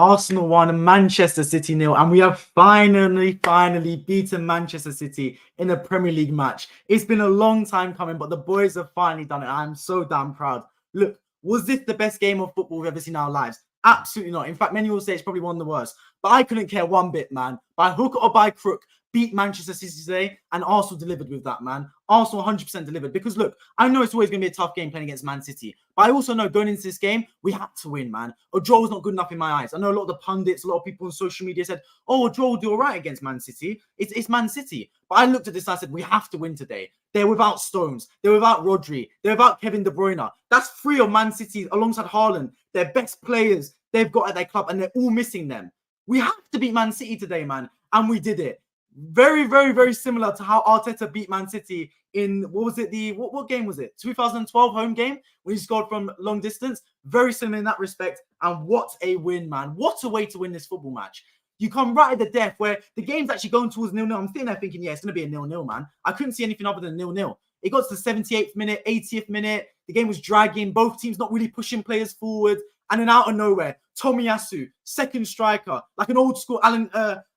Arsenal 1, Manchester City 0, and we have finally beaten Manchester City in a Premier League match. It's been a long time coming, but the boys have finally done it. I'm so damn proud. Look, was this the best game of football we've ever seen in our lives? Absolutely not. In fact, many will say it's probably one of the worst. But I couldn't care one bit, man. By hook or by crook, beat Manchester City today, and Arsenal delivered with that, man. Arsenal 100% delivered. Because look, I know it's always going to be a tough game playing against Man City, but I also know going into this game, we had to win, man. A draw was not good enough in my eyes. I know a lot of the pundits, a lot of people on social media said, oh, a draw will do all right against Man City. It's Man City. But I looked at this and I said, we have to win today. They're without Stones. They're without Rodri. They're without Kevin De Bruyne. That's three of Man City alongside Haaland. Their best players they've got at their club, and they're all missing them. We have to beat Man City today, man. And we did it. Very similar to how Arteta beat Man City in, what game was it? 2012 home game when he scored from long distance. Very similar in that respect. And what a win, man. What a way to win this football match. You come right at the death where the game's actually going towards 0-0. I'm sitting there thinking, yeah, it's going to be a 0-0, man. I couldn't see anything other than 0-0. It got to the 78th minute, 80th minute. The game was dragging. Both teams not really pushing players forward. And then out of nowhere, Tomiyasu, second striker, like an old school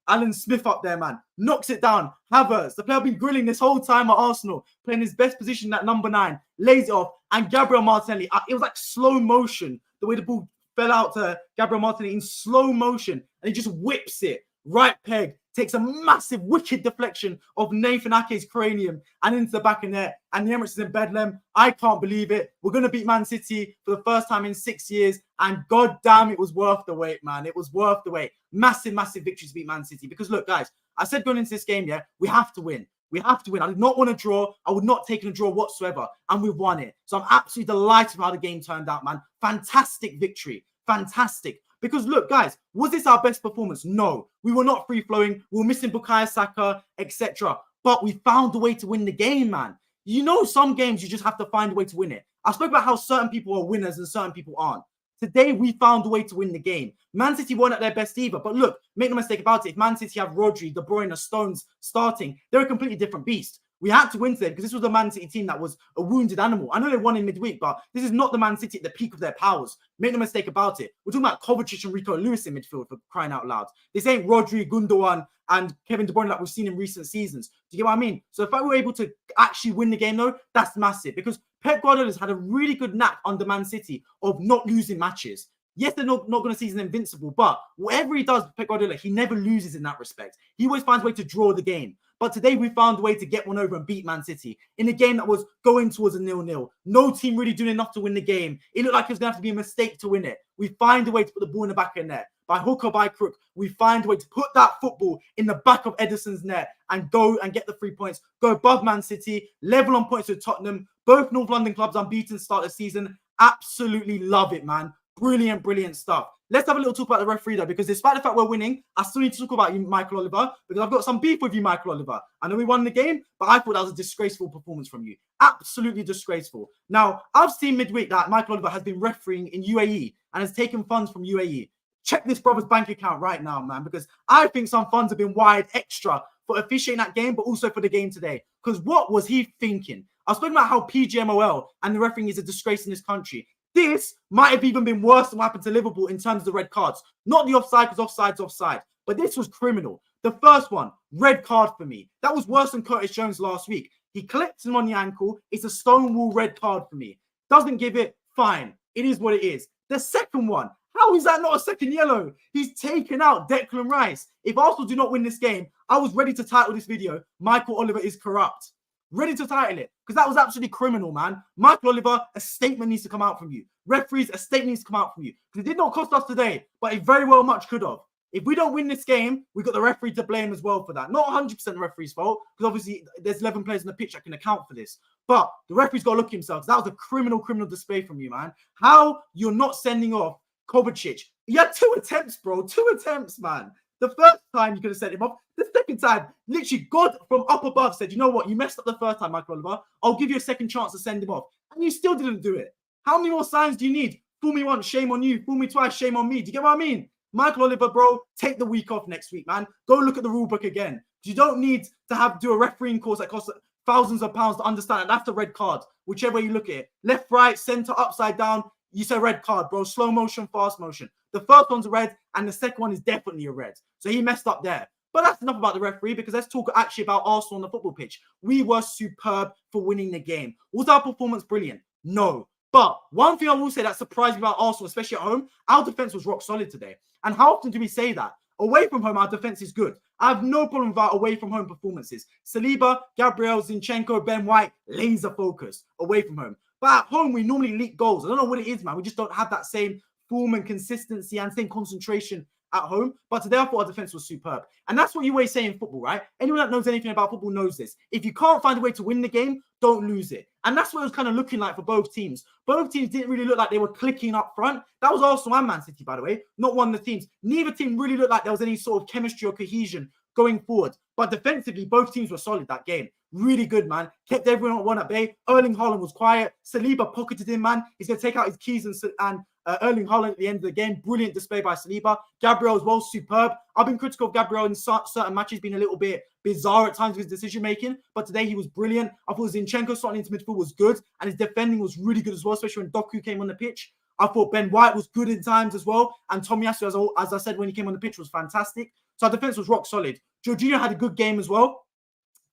Alan Smith up there, man. Knocks it down. Havertz, the player been grilling this whole time at Arsenal, playing his best position at number 9, lays it off. And Gabriel Martinelli, it was like slow motion, the way the ball fell out to Gabriel Martinelli in slow motion. And he just whips it. Right peg. Takes a massive, wicked deflection of Nathan Ake's cranium and into the back of net. And the Emirates is in Bedlam. I can't believe it. We're going to beat Man City for the first time in 6 years. And god damn, it was worth the wait, man. It was worth the wait. Massive victory to beat Man City. Because look, guys, I said going into this game, yeah, we have to win. We have to win. I did not want to draw. I would not take a draw whatsoever. And we've won it. So I'm absolutely delighted with how the game turned out, man. Fantastic victory. Fantastic. Because look, guys, was this our best performance? No. We were not free-flowing. We were missing Bukayo Saka, etc. But we found a way to win the game, man. You know, some games you just have to find a way to win it. I spoke about how certain people are winners and certain people aren't. Today, we found a way to win the game. Man City weren't at their best either. But look, make no mistake about it. If Man City have Rodri, De Bruyne, Stones starting, they're a completely different beast. We had to win today because this was the Man City team that was a wounded animal. I know they won in midweek, but this is not the Man City at the peak of their powers. Make no mistake about it. We're talking about Kovacic and Rico Lewis in midfield, for crying out loud. This ain't Rodri, Gundogan, and Kevin De Bruyne like we've seen in recent seasons. Do you get what I mean? So if I were able to actually win the game, though, that's massive. Because Pep Guardiola's had a really good knack under Man City of not losing matches. Yes, they're not going to season invincible, but whatever he does, Pep Guardiola, he never loses in that respect. He always finds a way to draw the game. But today we found a way to get one over and beat Man City in a game that was going towards a 0-0. No team really doing enough to win the game. It looked like it was going to have to be a mistake to win it. We find a way to put the ball in the back of the net. By hook or by crook, we find a way to put that football in the back of Ederson's net and go and get the 3 points. Go above Man City, level on points with Tottenham. Both North London clubs unbeaten start the season. Absolutely love it, man. Brilliant stuff. Let's have a little talk about the referee, though, because despite the fact we're winning, I still need to talk about you, Michael Oliver, because I've got some beef with you, Michael Oliver. I know we won the game, but I thought that was a disgraceful performance from you. Absolutely disgraceful. Now, I've seen midweek that Michael Oliver has been refereeing in UAE and has taken funds from UAE. Check this brother's bank account right now, man, because I think some funds have been wired extra for officiating that game, but also for the game today. Because what was he thinking? I was talking about how pgmol and the refereeing is a disgrace in this country. This might have even been worse than what happened to Liverpool in terms of the red cards. Not the offside, because offside's offside. But this was criminal. The first one, red card for me. That was worse than Curtis Jones last week. He collects him on the ankle. It's a stonewall red card for me. Doesn't give it, fine. It is what it is. The second one, how is that not a second yellow? He's taken out Declan Rice. If Arsenal do not win this game, I was ready to title this video, Michael Oliver is corrupt. Ready to title it, because that was absolutely criminal, man. Michael Oliver, a statement needs to come out from you. Referees, a statement needs to come out from you. Because it did not cost us today, but it very well much could have. If we don't win this game, we've got the referee to blame as well for that. Not 100% the referee's fault, because obviously there's 11 players on the pitch that can account for this. But the referee's got to look at himself. That was a criminal display from you, man. How you're not sending off Kovacic. You had 2 attempts, bro. 2 attempts, man. The first time you could have sent him off. The second time, literally, God from up above said, you know what? You messed up the first time, Michael Oliver. I'll give you a second chance to send him off. And you still didn't do it. How many more signs do you need? Fool me once, shame on you. Fool me twice, shame on me. Do you get what I mean? Michael Oliver, bro, take the week off next week, man. Go look at the rule book again. You don't need to do a refereeing course that costs thousands of pounds to understand. And that's the red card, whichever way you look at it. Left, right, center, upside down. you say red card, bro. Slow motion, fast motion. The first one's a red, and the second one is definitely a red. So he messed up there. But that's enough about the referee, because let's talk actually about Arsenal on the football pitch. We were superb for winning the game. Was our performance brilliant? No. But one thing I will say that surprised me about Arsenal, especially at home, our defense was rock solid today. And how often do we say that? Away from home, our defense is good. I have no problem with our away from home performances. Saliba, Gabriel, Zinchenko, Ben White, laser focused away from home. But at home, we normally leak goals. I don't know what it is, man. We just don't have that same form and consistency and same concentration at home. But today, I thought our defense was superb. And that's what you always say in football, right? Anyone that knows anything about football knows this. If you can't find a way to win the game, don't lose it. And that's what it was kind of looking like for both teams. Both teams didn't really look like they were clicking up front. That was Arsenal and Man City, by the way, not one of the teams. Neither team really looked like there was any sort of chemistry or cohesion going forward. But defensively, both teams were solid that game. Really good, man. Kept everyone at one at bay. Erling Haaland was quiet. Saliba pocketed him, man. He's going to take out his keys and Erling Haaland at the end of the game. Brilliant display by Saliba. Gabriel as well, superb. I've been critical of Gabriel in certain matches, being a little bit bizarre at times with his decision-making, but today he was brilliant. I thought Zinchenko starting into midfield was good, and his defending was really good as well, especially when Doku came on the pitch. I thought Ben White was good in times as well, and Tomiyasu, as I said, when he came on the pitch, was fantastic. So our defense was rock solid. Jorginho had a good game as well.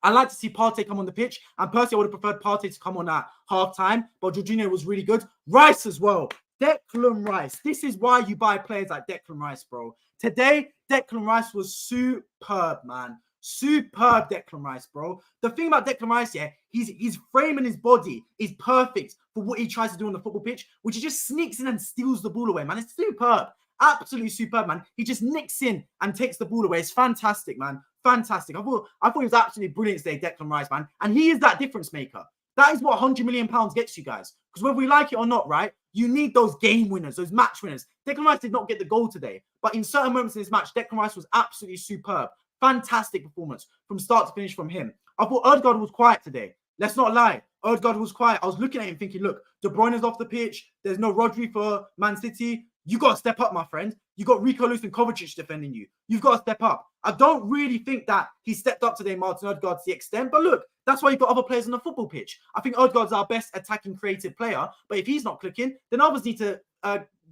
I like to see Partey come on the pitch, and personally, I would have preferred Partey to come on at half-time, but Jorginho was really good. Rice as well. Declan Rice. This is why you buy players like Declan Rice, bro. Today, Declan Rice was superb, man. Superb Declan Rice, bro. The thing about Declan Rice, yeah, his frame and his body is perfect for what he tries to do on the football pitch, which he just sneaks in and steals the ball away, man. It's superb. Absolutely superb, man. He just nicks in and takes the ball away. It's fantastic, man. Fantastic. I thought he was absolutely brilliant today, Declan Rice, man. And he is that difference maker. That is what £100 million gets you guys. Because whether we like it or not, right, you need those game winners, those match winners. Declan Rice did not get the goal today, but in certain moments in this match, Declan Rice was absolutely superb. Fantastic performance from start to finish from him. I thought Odegaard was quiet today. Let's not lie. Odegaard was quiet. I was looking at him thinking, look, De Bruyne is off the pitch. There's no Rodri for Man City. You got to step up, my friend. You got Rico Lewis and Kovacic defending you. You've got to step up. I don't really think that he stepped up today, Martin Odegaard, to the extent. But look, that's why you've got other players on the football pitch. I think Odegaard's our best attacking creative player. But if he's not clicking, then others need to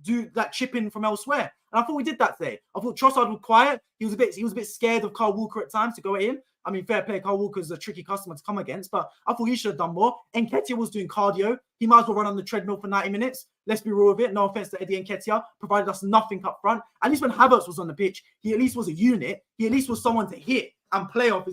do that chip in from elsewhere. And I thought we did that today. I thought Trossard was quiet. He was a bit scared of Kyle Walker at times to go at him. I mean, fair play. Kyle Walker's a tricky customer to come against, but I thought he should have done more. Nketiah was doing cardio. He might as well run on the treadmill for 90 minutes. Let's be real with it. No offense to Eddie Nketiah. Provided us nothing up front. At least when Havertz was on the pitch, he at least was a unit. He at least was someone to hit and play off.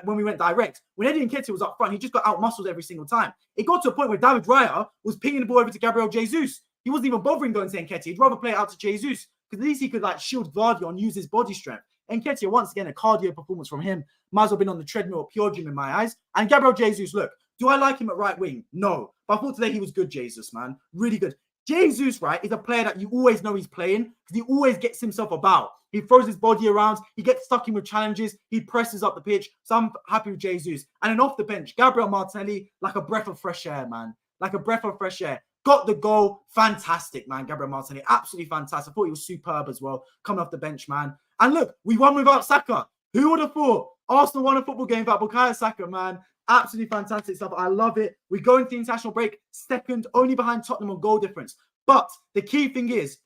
When we went direct. When Eddie Nketiah was up front, he just got out-muscled every single time. It got to a point where David Raya was pinging the ball over to Gabriel Jesus. He wasn't even bothering going to Nketiah. He'd rather play it out to Jesus, because at least he could shield Vardy and use his body strength. Nketiah, once again, a cardio performance from him. Might as well have been on the treadmill at Pure Gym in my eyes. And Gabriel Jesus, look, do I like him at right wing? No. But I thought today he was good, Jesus, man. Really good. Jesus, right, is a player that you always know he's playing because he always gets himself about. He throws his body around. He gets stuck in with challenges. He presses up the pitch. So I'm happy with Jesus. And then off the bench, Gabriel Martinelli, like a breath of fresh air, man. Like a breath of fresh air. Got the goal. Fantastic, man. Gabriel Martinelli. Absolutely fantastic. I thought he was superb as well. Coming off the bench, man. And look, we won without Saka. Who would have thought? Arsenal won a football game without Bukayo Saka, man. Absolutely fantastic stuff. I love it. We go into the international break second, only behind Tottenham on goal difference. But the key thing is,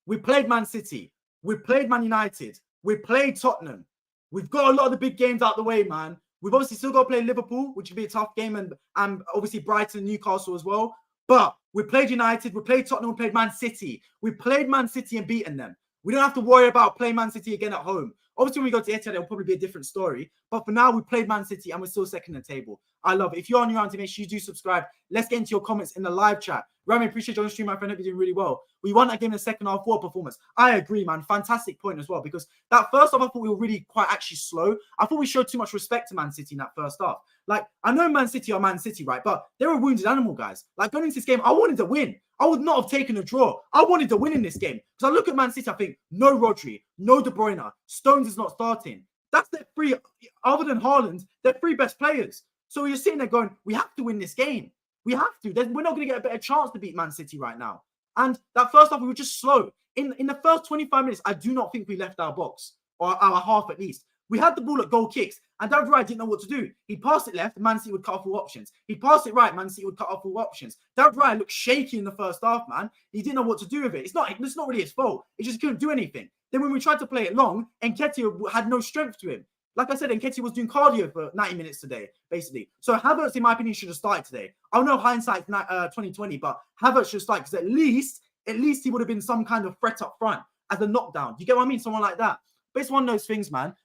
we played Man City. We played Man United. We played Tottenham. We've got a lot of the big games out the way, man. We've obviously still got to play Liverpool, which would be a tough game, and obviously Brighton and Newcastle as well. But we played United, we played Tottenham, we played Man City. We played Man City and beaten them. We don't have to worry about playing Man City again at home. Obviously, when we go to Etihad, it'll probably be a different story. But for now, we played Man City and we're still second in the table. I love it. If you're new around to make sure you do subscribe. Let's get into your comments in the live chat. Rami, appreciate you on the stream, my friend. Hope you're doing really well. We won that game in the second half. What performance. I agree, man. Fantastic point as well. Because that first half, I thought we were really quite actually slow. I thought we showed too much respect to Man City in that first half. Like, I know Man City are Man City, right? But they're a wounded animal, guys. Like, going into this game, I wanted to win. I would not have taken a draw. I wanted to win in this game. Because I look at Man City, I think, no Rodri, no De Bruyne, Stones is not starting. That's their three, other than Haaland, their three best players. So you're sitting there going, we have to win this game. We have to. We're not going to get a better chance to beat Man City right now. And that first half, we were just slow. In the first 25 minutes, I do not think we left our box, or our half at least. We had the ball at goal kicks, and David Raya didn't know what to do. He passed it left, Man City would cut off all options. He passed it right, Man City would cut off all options. David Raya looked shaky in the first half, man. He didn't know what to do with it. It's not really his fault. He just couldn't do anything. Then when we tried to play it long, Nketiah had no strength to him. Like I said, Nketiah was doing cardio for 90 minutes today, basically. So Havertz, in my opinion, should have started today. I know hindsight's 2020, but Havertz should start because at least he would have been some kind of threat up front as a knockdown. You get what I mean? Someone like that. But it's one of those things, man.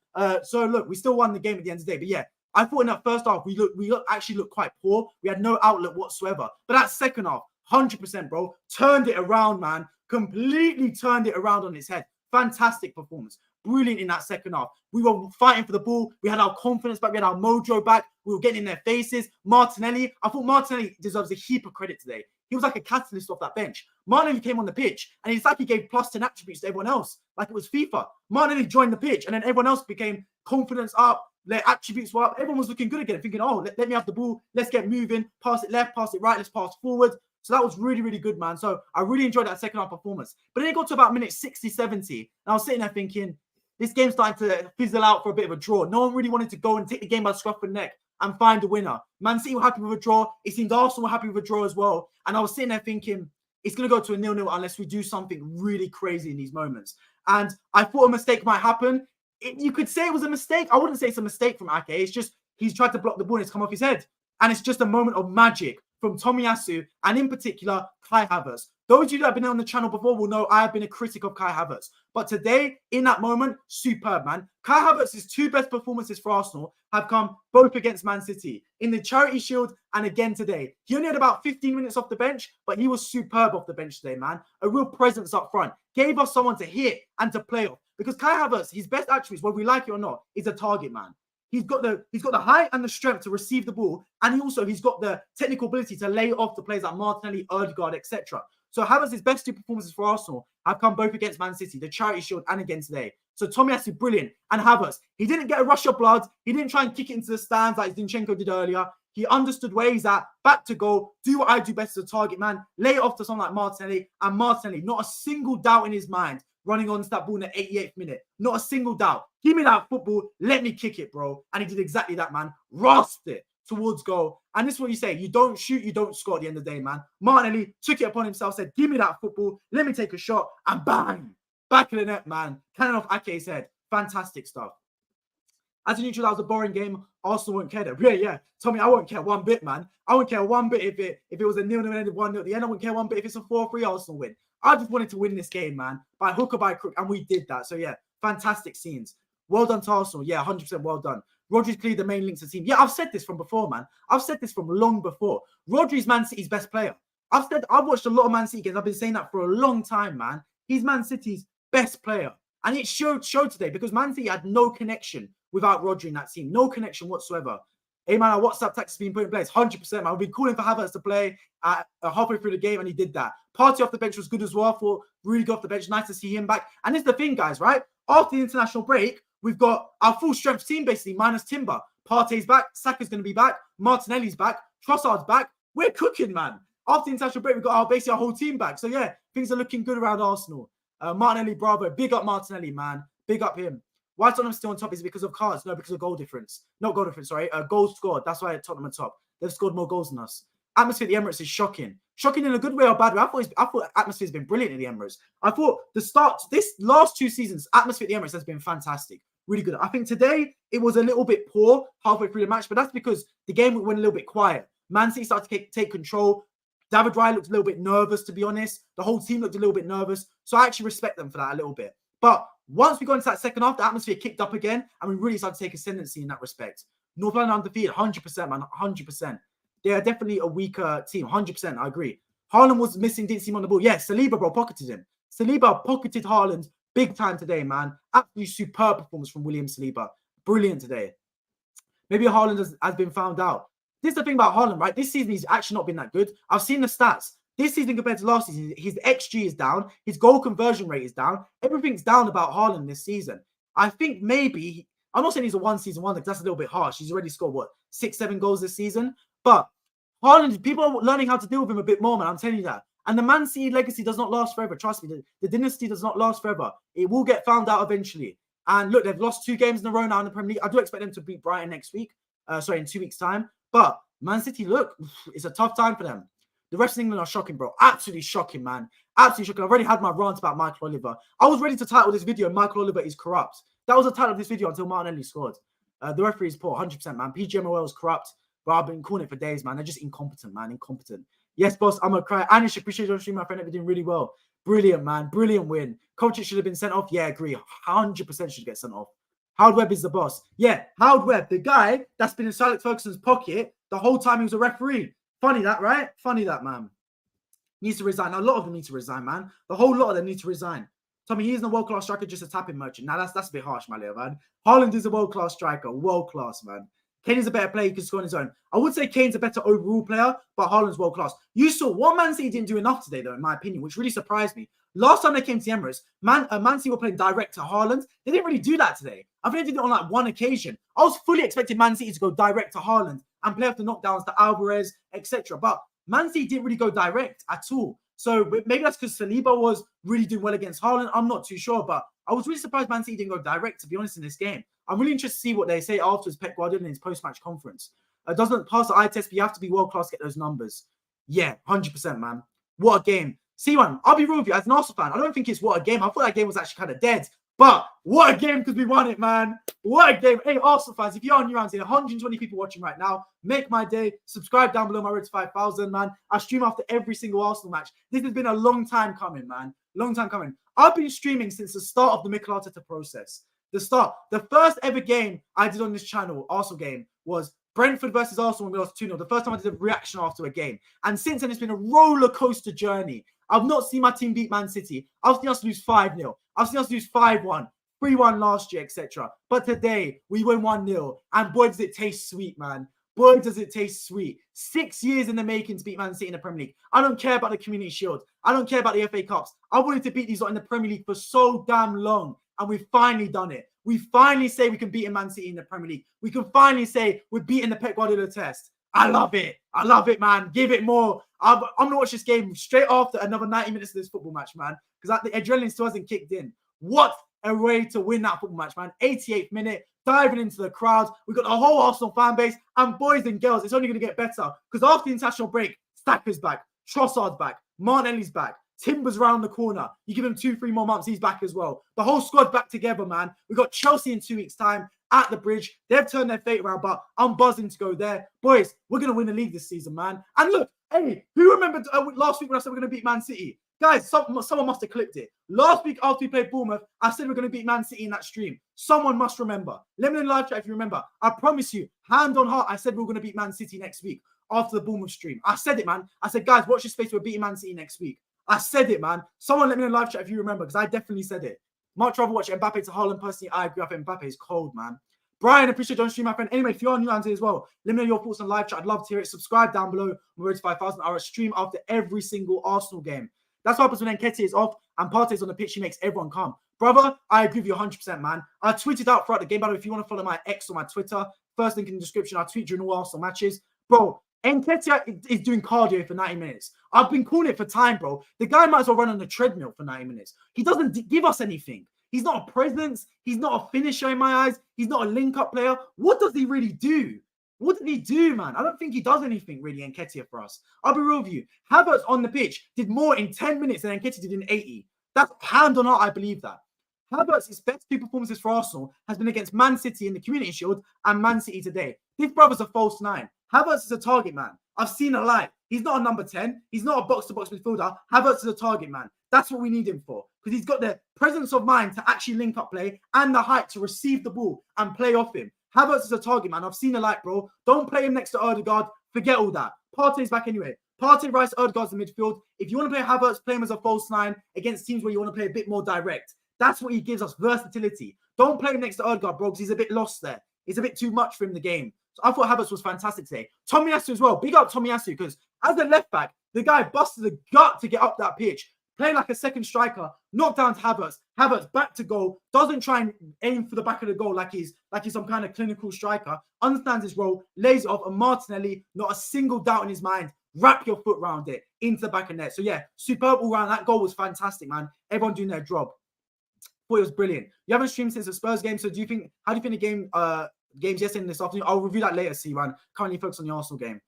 So look, we still won the game at the end of the day. But yeah, I thought in that first half we actually looked quite poor. We had no outlet whatsoever. But that second half, 100%, bro, turned it around, man. Completely turned it around on its head. Fantastic performance. Brilliant in that second half. We were fighting for the ball. We had our confidence back. We had our mojo back. We were getting in their faces. Martinelli, I thought Martinelli deserves a heap of credit today. He was like a catalyst off that bench. Martinelli came on the pitch, and it's like he gave +10 attributes to everyone else, like it was FIFA. Martinelli joined the pitch, and then everyone else became confidence up, their attributes were up. Everyone was looking good again, thinking, oh, let me have the ball. Let's get moving. Pass it left, pass it right. Let's pass forward. So that was really, really good, man. So I really enjoyed that second half performance. But then it got to about minute 60, 70, and I was sitting there thinking, this game's starting to fizzle out for a bit of a draw. No one really wanted to go and take the game by the scruff of the neck and find a winner. Man City were happy with a draw. It seemed Arsenal were happy with a draw as well. And I was sitting there thinking, it's going to go to a 0-0 unless we do something really crazy in these moments. And I thought a mistake might happen. You could say it was a mistake. I wouldn't say it's a mistake from Ake. It's just he's tried to block the ball and it's come off his head. And it's just a moment of magic from Tomiyasu and in particular, Kai Havertz. Those of you that have been on the channel before will know I have been a critic of Kai Havertz. But today, in that moment, superb, man. Kai Havertz's two best performances for Arsenal have come both against Man City, in the Charity Shield and again today. He only had about 15 minutes off the bench, but he was superb off the bench today, man. A real presence up front. Gave us someone to hit and to play off. Because Kai Havertz, his best attributes, whether we like it or not, is a target man. He's got the height and the strength to receive the ball, and he's got the technical ability to lay off to players like Martinelli, Odegaard, etc. So Havertz's best two performances for Arsenal have come both against Man City, the Charity Shield, and again today. So Tomiyasu, brilliant. And Havertz, he didn't get a rush of blood. He didn't try and kick it into the stands like Zinchenko did earlier. He understood where he's at, back to goal, do what I do best as a target man, lay it off to someone like Martinelli. And Martinelli, not a single doubt in his mind, running on to that ball in the 88th minute. Not a single doubt. Give me that football. Let me kick it, bro. And he did exactly that, man. Rasped it towards goal. And this is what you say. You don't shoot, you don't score at the end of the day, man. Martinelli took it upon himself, said, give me that football. Let me take a shot. And bang. Back of the net, man. Cannon off Ake's head. Fantastic stuff. As a neutral, that was a boring game. Arsenal won't care. Yeah. Tommy, I won't care one bit, man. I won't care one bit if it was a 0-0 and ended 1-0 at the end. I wouldn't care one bit if it's a 4-3 Arsenal win. I just wanted to win this game, man, by hook or by crook, and we did that. So, yeah, fantastic scenes. Well done to Arsenal. Yeah, 100% well done. Rodri's clearly the main link to the team. Yeah, I've said this from before, man. I've said this from long before. Rodri's Man City's best player. I've watched a lot of Man City games. I've been saying that for a long time, man. He's Man City's best player. And it showed today because Man City had no connection without Rodri in that team. No connection whatsoever. Hey, man, our WhatsApp text has been put in place. 100%, man. We've been calling for Havertz to play halfway through the game, and he did that. Partey off the bench was good as well. For really good off the bench. Nice to see him back. And this is the thing, guys, right? After the international break, we've got our full-strength team, basically, minus Timber. Partey's back. Saka's going to be back. Martinelli's back. Trossard's back. We're cooking, man. After the international break, we've got basically our whole team back. So, yeah, things are looking good around Arsenal. Martinelli, bravo. Big up Martinelli, man. Big up him. Why Tottenham still on top? Is it because of cards? No, because of goal difference. Not goal difference, sorry. Goals scored. That's why Tottenham are top. They've scored more goals than us. Atmosphere at the Emirates is shocking. Shocking in a good way or bad way. I thought atmosphere's been brilliant at the Emirates. I thought this last 2 seasons, atmosphere at the Emirates has been fantastic. Really good. I think today it was a little bit poor halfway through the match, but that's because the game went a little bit quiet. Man City started to take control. David Raya looked a little bit nervous, to be honest. The whole team looked a little bit nervous. So I actually respect them for that a little bit. But once we got into that second half, the atmosphere kicked up again, and we really started to take ascendancy in that respect. North London undefeated, 100%, man, 100%. They are definitely a weaker team, 100%, I agree. Haaland was missing, didn't see him on the ball. Yeah, Saliba, bro, pocketed him. Saliba pocketed Haaland big time today, man. Absolutely superb performance from William Saliba. Brilliant today. Maybe Haaland has been found out. This is the thing about Haaland, right? This season, he's actually not been that good. I've seen the stats. This season compared to last season, his XG is down. His goal conversion rate is down. Everything's down about Haaland this season. I think maybe, I'm not saying he's a one-season wonder because that's a little bit harsh. He's already scored, what, 6-7 goals this season? But Haaland, people are learning how to deal with him a bit more, man. I'm telling you that. And the Man City legacy does not last forever. Trust me, the dynasty does not last forever. It will get found out eventually. And look, they've lost 2 games in a row now in the Premier League. I do expect them to beat Brighton next week. In 2 weeks' time. But Man City, look, it's a tough time for them. The rest of England are shocking, bro. Absolutely shocking, man. Absolutely shocking. I've already had my rant about Michael Oliver. I was ready to title this video, Michael Oliver is corrupt. That was the title of this video until Martinelli scored. The referee is poor, 100%, man. pgmol is corrupt. But I've been calling it for days, man. They're just incompetent, man. Incompetent. Yes, boss, I'm going to cry. Anish, appreciate your stream, my friend. They're doing really well. Brilliant, man. Brilliant win. Kovacic should have been sent off. Yeah, agree. 100% should get sent off. Howard Webb is the boss. Yeah, Howard Webb, the guy that's been in Alex Ferguson's pocket the whole time he was a referee. Funny that, right? Funny that, man. Needs to resign. A lot of them need to resign, man. The whole lot of them need to resign. Tommy, he isn't a world-class striker, just a tapping merchant. Now, that's a bit harsh, my little man. Haaland is a world-class striker. World-class, man. Kane is a better player. He can score on his own. I would say Kane's a better overall player, but Haaland's world-class. You saw what Man City didn't do enough today, though, in my opinion, which really surprised me. Last time they came to the Emirates, Man City were playing direct to Haaland. They didn't really do that today. I think they did it on like one occasion. I was fully expecting Man City to go direct to Haaland and play off the knockdowns to Alvarez, etc. But Man City didn't really go direct at all. So maybe that's because Saliba was really doing well against Haaland. I'm not too sure, but I was really surprised Man City didn't go direct, to be honest, in this game. I'm really interested to see what they say afterwards, Pep Guardiola in his post-match conference. Doesn't pass the eye test, but you have to be world-class to get those numbers. Yeah, 100%, man. What a game. See, man, I'll be real with you. As an Arsenal fan, I don't think it's what a game. I thought that game was actually kind of dead. But what a game because we won it, man. What a game. Hey, Arsenal fans, if you are new around here, 120 people watching right now, make my day. Subscribe down below, my road to 5,000, man. I stream after every single Arsenal match. This has been a long time coming, man. Long time coming. I've been streaming since the start of the Mikel Arteta process. The first ever game I did on this channel, Arsenal game, was Brentford versus Arsenal when we lost 2-0. The first time I did a reaction after a game. And since then, it's been a roller coaster journey. I've not seen my team beat Man City. I've seen us lose 5-0. I've seen us lose 5-1, 3-1 last year, etc. But today, we win 1-0. And boy, does it taste sweet, man. Boy, does it taste sweet. 6 years in the making to beat Man City in the Premier League. I don't care about the Community Shield. I don't care about the FA Cups. I wanted to beat these lot in the Premier League for so damn long. And we've finally done it. We finally say we can beat Man City in the Premier League. We can finally say we're beating the Pep Guardiola test. I love it. I love it, man. Give it more. I'm going to watch this game straight after another 90 minutes of this football match, man. Because the adrenaline still hasn't kicked in. What a way to win that football match, man. 88th minute, diving into the crowd. We've got the whole Arsenal fan base. And boys and girls, it's only going to get better. Because after the international break, Saka's back. Trossard's back. Martinelli's back. Timber's around the corner. You give him 2-3 more months, he's back as well. The whole squad back together, man. We've got Chelsea in 2 weeks' time at the Bridge. They've turned their fate around, but I'm buzzing to go there. Boys, we're going to win the league this season, man. And look, hey, who remembered last week when I said we're going to beat Man City? Guys, someone must have clipped it. Last week after we played Bournemouth, I said we're going to beat Man City in that stream. Someone must remember. Let me know in live chat if you remember. I promise you, hand on heart, I said we were going to beat Man City next week after the Bournemouth stream. I said it, man. I said, guys, watch your space. We're beating Man City next week. I said it, man. Someone let me know in live chat if you remember, because I definitely said it. Much rather watch Mbappe to Haaland. Personally, I agree. I think Mbappe is cold, man. Brian, appreciate you on stream, my friend. Anyway, if you're new around here as well, let me know your thoughts on live chat. I'd love to hear it. Subscribe down below. We're to 5,000. I stream after every single Arsenal game. That's what happens when Nketiah is off and Partey's on the pitch. He makes everyone calm. Brother, I agree with you 100%, man. I tweeted out throughout the game. By the way, if you want to follow my X or my Twitter, first link in the description. I tweet during all Arsenal matches. Bro, Nketiah is doing cardio for 90 minutes. I've been calling it for time, bro. The guy might as well run on the treadmill for 90 minutes. He doesn't give us anything. He's not a presence. He's not a finisher in my eyes. He's not a link-up player. What does he really do? What did he do, man? I don't think he does anything really, Nketiah, for us. I'll be real with you. Havertz on the pitch did more in 10 minutes than Nketiah did in 80. That's hand on heart, I believe that. Havertz's best 2 performances for Arsenal has been against Man City in the Community Shield and Man City today. This brother's a false 9. Havertz is a target man. I've seen a light. He's not a number 10. He's not a box-to-box midfielder. Havertz is a target man. That's what we need him for. Because he's got the presence of mind to actually link up play and the height to receive the ball and play off him. Havertz is a target man. I've seen a light, bro. Don't play him next to Odegaard. Forget all that. Partey's back anyway. Partey, Rice, Odegaard's in midfield. If you want to play Havertz, play him as a false 9 against teams where you want to play a bit more direct. That's what he gives us, versatility. Don't play him next to Odegaard, bro, because he's a bit lost there. It's a bit too much for him in the game. So I thought Havertz was fantastic today. Tomiyasu as well. Big up Tomiyasu, because as a left back, the guy busted the gut to get up that pitch. Playing like a second striker, knocked down to Havertz. Havertz back to goal, doesn't try and aim for the back of the goal like he's some kind of clinical striker. Understands his role, lays it off, and Martinelli, not a single doubt in his mind, wrap your foot around it into the back of net. So yeah, superb all round. That goal was fantastic, man. Everyone doing their job. Thought it was brilliant. You haven't streamed since the Spurs game, so how do you think the games yesterday and this afternoon? I'll review that later, C1. Currently focus on the Arsenal game.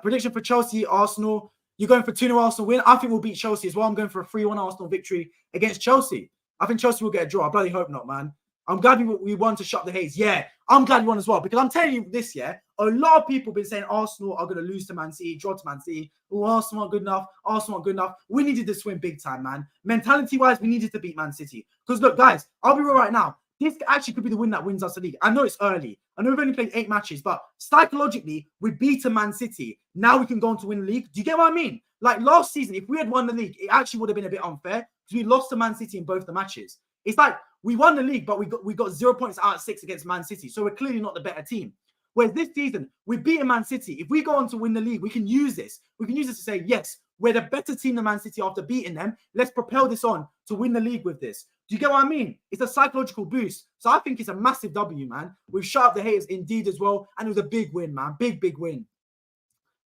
Prediction for Chelsea, Arsenal. You're going for 2-0 Arsenal win. I think we'll beat Chelsea as well. I'm going for a 3-1 Arsenal victory against Chelsea. I think Chelsea will get a draw. I bloody hope not, man. I'm glad we won to shut the haze. Yeah, I'm glad we won as well. Because I'm telling you this, yeah, a lot of people have been saying Arsenal are going to lose to Man City, draw to Man City. Oh, Arsenal aren't good enough. Arsenal aren't good enough. We needed this win big time, man. Mentality-wise, we needed to beat Man City. Because look, guys, I'll be real right now. This actually could be the win that wins us the league. I know it's early. I know we've only played 8 matches, but psychologically, we beat a Man City. Now we can go on to win the league. Do you get what I mean? Like last season, if we had won the league, it actually would have been a bit unfair because we lost to Man City in both the matches. It's like we won the league, but we got 0 points out of 6 against Man City. So we're clearly not the better team. Whereas this season, we beat Man City. If we go on to win the league, we can use this. We can use this to say, yes, we're the better team than Man City after beating them. Let's propel this on to win the league with this. Do you get what I mean? It's a psychological boost. So I think it's a massive W, man. We've shut up the haters indeed as well. And it was a big win, man. Big win.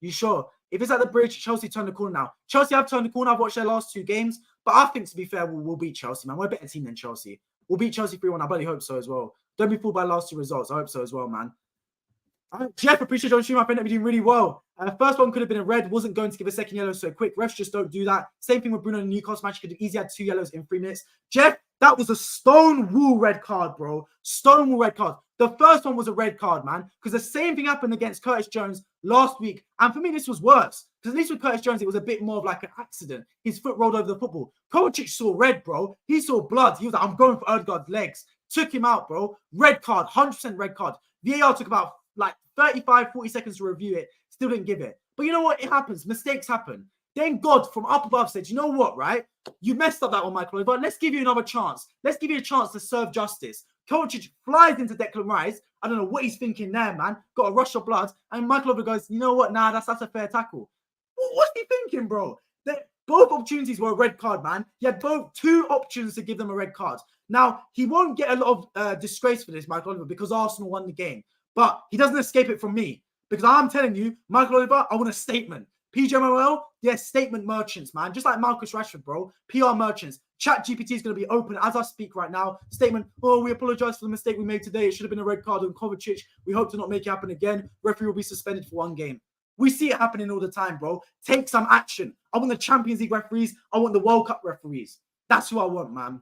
You sure? If it's at the bridge, Chelsea turned the corner now. Chelsea have turned the corner. I've watched their last 2 games. But I think, to be fair, we'll beat Chelsea, man. We're a better team than Chelsea. We'll beat Chelsea 3-1. I bloody hope so as well. Don't be fooled by last 2 results. I hope so as well, man. Jeff, appreciate you on stream. I think that we're doing really well. First one could have been a red. Wasn't going to give a second yellow so quick. Refs just don't do that. Same thing with Bruno in the Newcastle match. Could have easily had 2 yellows in 3 minutes. Jeff, that was a stone wool red card, bro. Stone wool red card. The first one was a red card, man. Because the same thing happened against Curtis Jones last week. And for me, this was worse. Because at least with Curtis Jones, it was a bit more of like an accident. His foot rolled over the football. Kovacic saw red, bro. He saw blood. He was like, I'm going for Odegaard's legs. Took him out, bro. Red card. 100% red card. VAR took about like 35, 40 seconds to review it. Still didn't give it. But you know what? It happens. Mistakes happen. Then God from up above said, you know what, right? You messed up that one, Michael Oliver. Let's give you another chance. Let's give you a chance to serve justice. Kovacic flies into Declan Rice. I don't know what he's thinking there, man. Got a rush of blood. And Michael Oliver goes, you know what? Nah, that's a fair tackle. What's he thinking, bro? Both opportunities were a red card, man. He had 2 options to give them a red card. Now, he won't get a lot of disgrace for this, Michael Oliver, because Arsenal won the game. But he doesn't escape it from me. Because I'm telling you, Michael Oliver, I want a statement. pgmol, they're statement merchants, man. Just like Marcus Rashford, bro. PR merchants. ChatGPT is going to be open as I speak right now. Statement, oh, we apologize for the mistake we made today. It should have been a red card on Kovacic. We hope to not make it happen again. Referee will be suspended for 1 game. We see it happening all the time, bro. Take some action. I want the Champions League referees. I want the World Cup referees. That's who I want, man.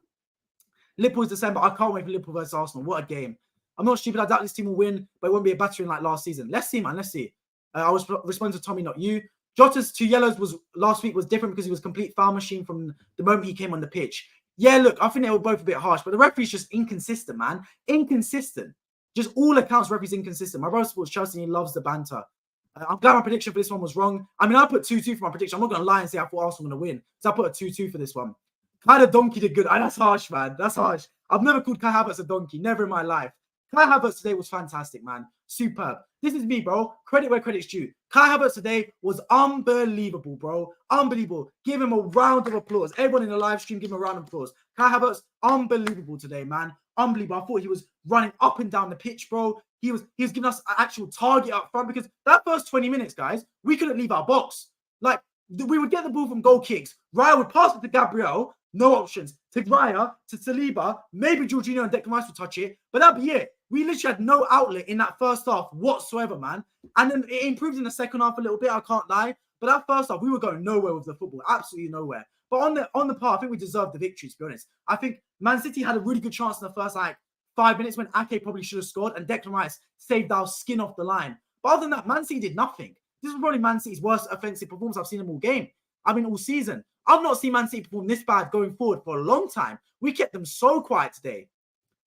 Liverpool's December. I can't wait for Liverpool versus Arsenal. What a game. I'm not stupid. I doubt this team will win, but it won't be a battering like last season. Let's see, man. Let's see. I was responding to Tommy, not you. Jota's 2 yellows last week was different because he was a complete foul machine from the moment he came on the pitch. Yeah, look, I think they were both a bit harsh, but the referee's just inconsistent, man. Inconsistent. Just all accounts, referee's inconsistent. My brother supports Chelsea and he loves the banter. I'm glad my prediction for this one was wrong. I mean, I put 2-2 for my prediction. I'm not going to lie and say I thought Arsenal were going to win. So I put a 2-2 for this one. Kind of donkey did good. That's harsh, man. That's harsh. I've never called Kai Havertz a donkey. Never in my life. Kai Havertz today was fantastic, man. Superb. This is me, bro. Credit where credit's due. Kai Havertz today was unbelievable, bro. Unbelievable. Give him a round of applause. Everyone in the live stream, give him a round of applause. Kai Havertz, unbelievable today, man. Unbelievable. I thought he was running up and down the pitch, bro. He was giving us an actual target up front because that first 20 minutes, guys, we couldn't leave our box. Like, we would get the ball from goal kicks. Raya would pass it to Gabriel. No options. To Raya, to Saliba, maybe Jorginho and Declan Rice would touch it, but that'd be it. We literally had no outlet in that first half whatsoever, man. And then it improved in the second half a little bit, I can't lie. But that first half, we were going nowhere with the football. Absolutely nowhere. But on the part, I think we deserved the victory, to be honest. I think Man City had a really good chance in the first, 5 minutes when Ake probably should have scored and Declan Rice saved our skin off the line. But other than that, Man City did nothing. This was probably Man City's worst offensive performance I've seen them all game. I mean, all season. I've not seen Man City perform this bad going forward for a long time. We kept them so quiet today.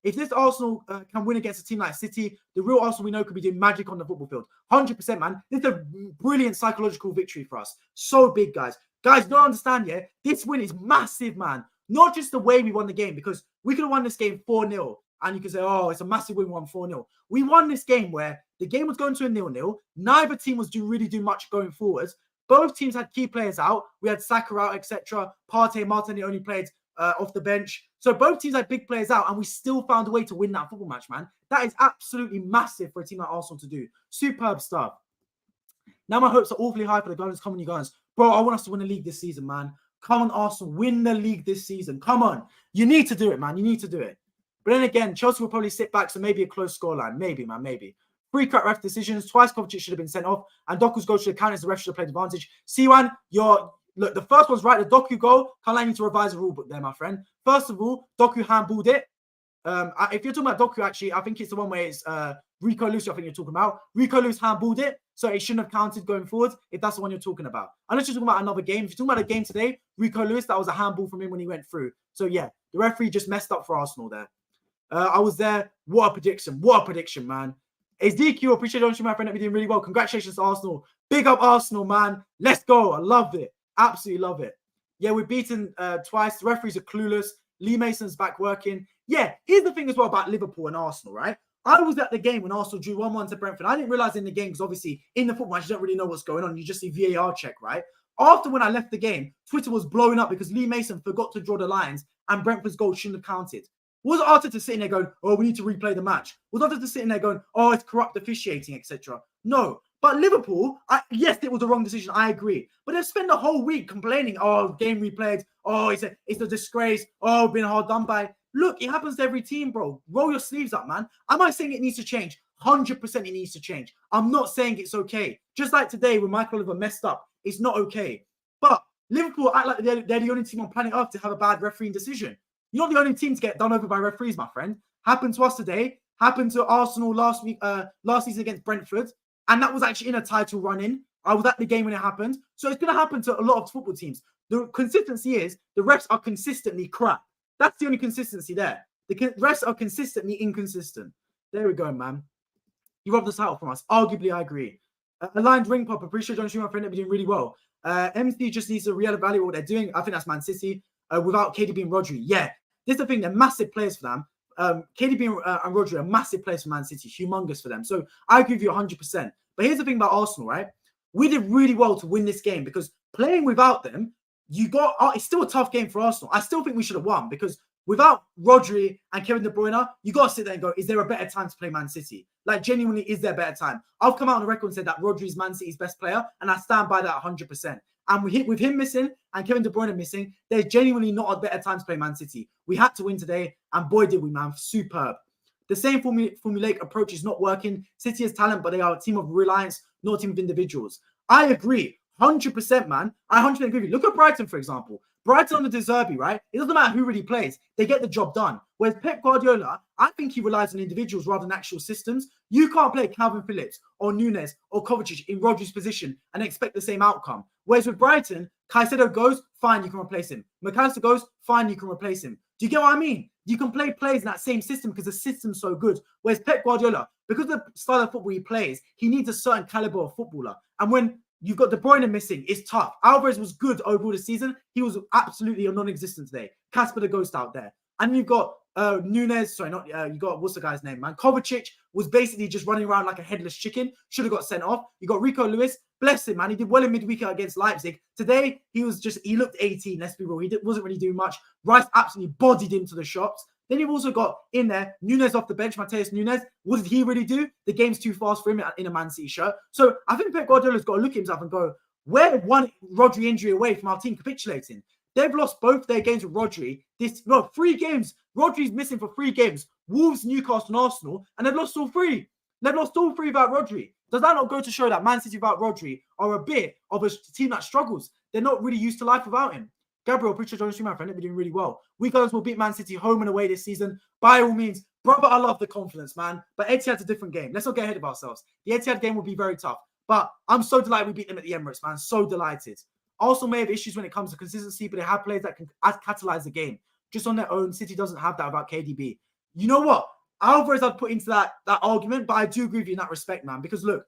If this Arsenal can win against a team like City, the real Arsenal we know could be doing magic on the football field. 100%, man. This is a brilliant psychological victory for us. So big, guys. Guys, don't understand, yeah? This win is massive, man. Not just the way we won the game, because we could have won this game 4-0. And you can say, oh, it's a massive win, 4-0. We won this game where the game was going to a 0-0. Neither team was really doing much going forwards. Both teams had key players out. We had Saka out, etc. Partey, Martinelli only played off the bench. So both teams had big players out, and we still found a way to win that football match, man. That is absolutely massive for a team like Arsenal to do. Superb stuff. Now my hopes are awfully high for the Gunners. Come on, you guys. Bro, I want us to win the league this season, man. Come on, Arsenal, win the league this season. Come on. You need to do it, man. You need to do it. But then again, Chelsea will probably sit back, so maybe a close scoreline. Maybe, man, maybe. 3 crap ref decisions. Twice Kovacic should have been sent off. And Doku's goal should have counted as the ref should have played advantage. C1, look, the first one's right. The Doku goal, can't I need to revise the rule book there, my friend. First of all, Doku handballed it. If you're talking about Doku, actually, I think it's the one where it's Rico Lewis, I think you're talking about. Rico Lewis handballed it, so it shouldn't have counted going forward, if that's the one you're talking about. Unless you're talking about another game. If you're talking about a game today, Rico Lewis, that was a handball from him when he went through. So, yeah, the referee just messed up for Arsenal there. I was there. What a prediction. What a prediction, man. DQ, appreciate you, my friend. That we're doing really well. Congratulations to Arsenal. Big up Arsenal, man. Let's go. I loved it. Absolutely love it. Yeah, we're beaten twice. The referees are clueless. Lee Mason's back working. Yeah, here's the thing as well about Liverpool and Arsenal, right? I was at the game when Arsenal drew 1-1 to Brentford. I didn't realise in the game, because obviously in the football match, you don't really know what's going on. You just see VAR check, right? After when I left the game, Twitter was blowing up because Lee Mason forgot to draw the lines and Brentford's goal shouldn't have counted. Was Arteta sitting there going, oh, we need to replay the match? Was Arteta sitting there going, oh, it's corrupt officiating, etc.? No. But Liverpool, yes, it was the wrong decision. I agree. But they've spent the whole week complaining, oh, game replayed. Oh, it's a disgrace. Oh, been hard done by. Look, it happens to every team, bro. Roll your sleeves up, man. Am I saying it needs to change? 100% it needs to change. I'm not saying it's okay. Just like today when Michael Oliver messed up, it's not okay. But Liverpool act like they're the only team on planet Earth to have a bad refereeing decision. You're not the only team to get done over by referees, my friend. Happened to us today. Happened to Arsenal last season against Brentford. And that was actually in a title run-in. I was at the game when it happened. So it's going to happen to a lot of football teams. The consistency is the refs are consistently crap. That's the only consistency there. The refs are consistently inconsistent. There we go, man. You robbed the title from us. Arguably, I agree. Aligned ring pop. Appreciate John Schumann, friend. They're doing really well. MC just needs to reevaluate what they're doing. I think that's Man City. Without KDB and Rodri. Yeah. This is the thing. They're massive players for them. KDB and Rodri are massive players for Man City. Humongous for them. So I agree with you 100%. But here's the thing about Arsenal, right? We did really well to win this game because playing without them, it's still a tough game for Arsenal. I still think we should have won because without Rodri and Kevin De Bruyne, you got to sit there and go, is there a better time to play Man City? Like, genuinely, is there a better time? I've come out on the record and said that Rodri is Man City's best player, and I stand by that 100%. And with him missing and Kevin De Bruyne missing, there's genuinely not a better time to play Man City. We had to win today, and boy, did we, man. Superb. The same formulaic approach is not working. City has talent, but they are a team of reliance, not a team of individuals. I agree. 100%, man. I 100% agree with you. Look at Brighton, for example. Brighton on the De Zerbi, right? It doesn't matter who really plays. They get the job done. Whereas Pep Guardiola, I think he relies on individuals rather than actual systems. You can't play Calvin Phillips or Nunes or Kovacic in Rodri's position and expect the same outcome. Whereas with Brighton, Caicedo goes, fine, you can replace him. McAllister goes, fine, you can replace him. Do you get what I mean? You can play players in that same system because the system's so good. Whereas Pep Guardiola, because of the style of football he plays, he needs a certain caliber of footballer. And when you've got De Bruyne missing, it's tough. Alvarez was good overall this season. He was absolutely a non-existent today. Casper the Ghost out there. And you've got Nunes, you got, what's the guy's name, man? Kovacic was basically just running around like a headless chicken. Should have got sent off. You got Rico Lewis. Bless him, man. He did well in midweek against Leipzig. Today, he looked 18, let's be real. He wasn't really doing much. Rice absolutely bodied him to the shops. Then you've also got in there Nunes off the bench, Mateus Nunes. What did he really do? The game's too fast for him in a Man City shirt. So I think Pep Guardiola's got to look at himself and go, we're one Rodri injury away from our team capitulating. They've lost both their games with Rodri. 3 games. Rodri's missing for 3 games. Wolves, Newcastle, and Arsenal, and they've lost all 3. They've lost all 3 without Rodri. Does that not go to show that Man City without Rodri are a bit of a team that struggles? They're not really used to life without him. Gabriel, appreciate you, my friend. They're doing really well. We guys will beat Man City home and away this season. By all means, brother, I love the confidence, man. But Etihad's a different game. Let's not get ahead of ourselves. The Etihad game will be very tough. But I'm so delighted we beat them at the Emirates, man. So delighted. Also may have issues when it comes to consistency, but they have players that can catalyze the game. Just on their own, City doesn't have that without KDB. You know what? Alvarez I'd put into that argument, but I do agree with you in that respect, man. Because look,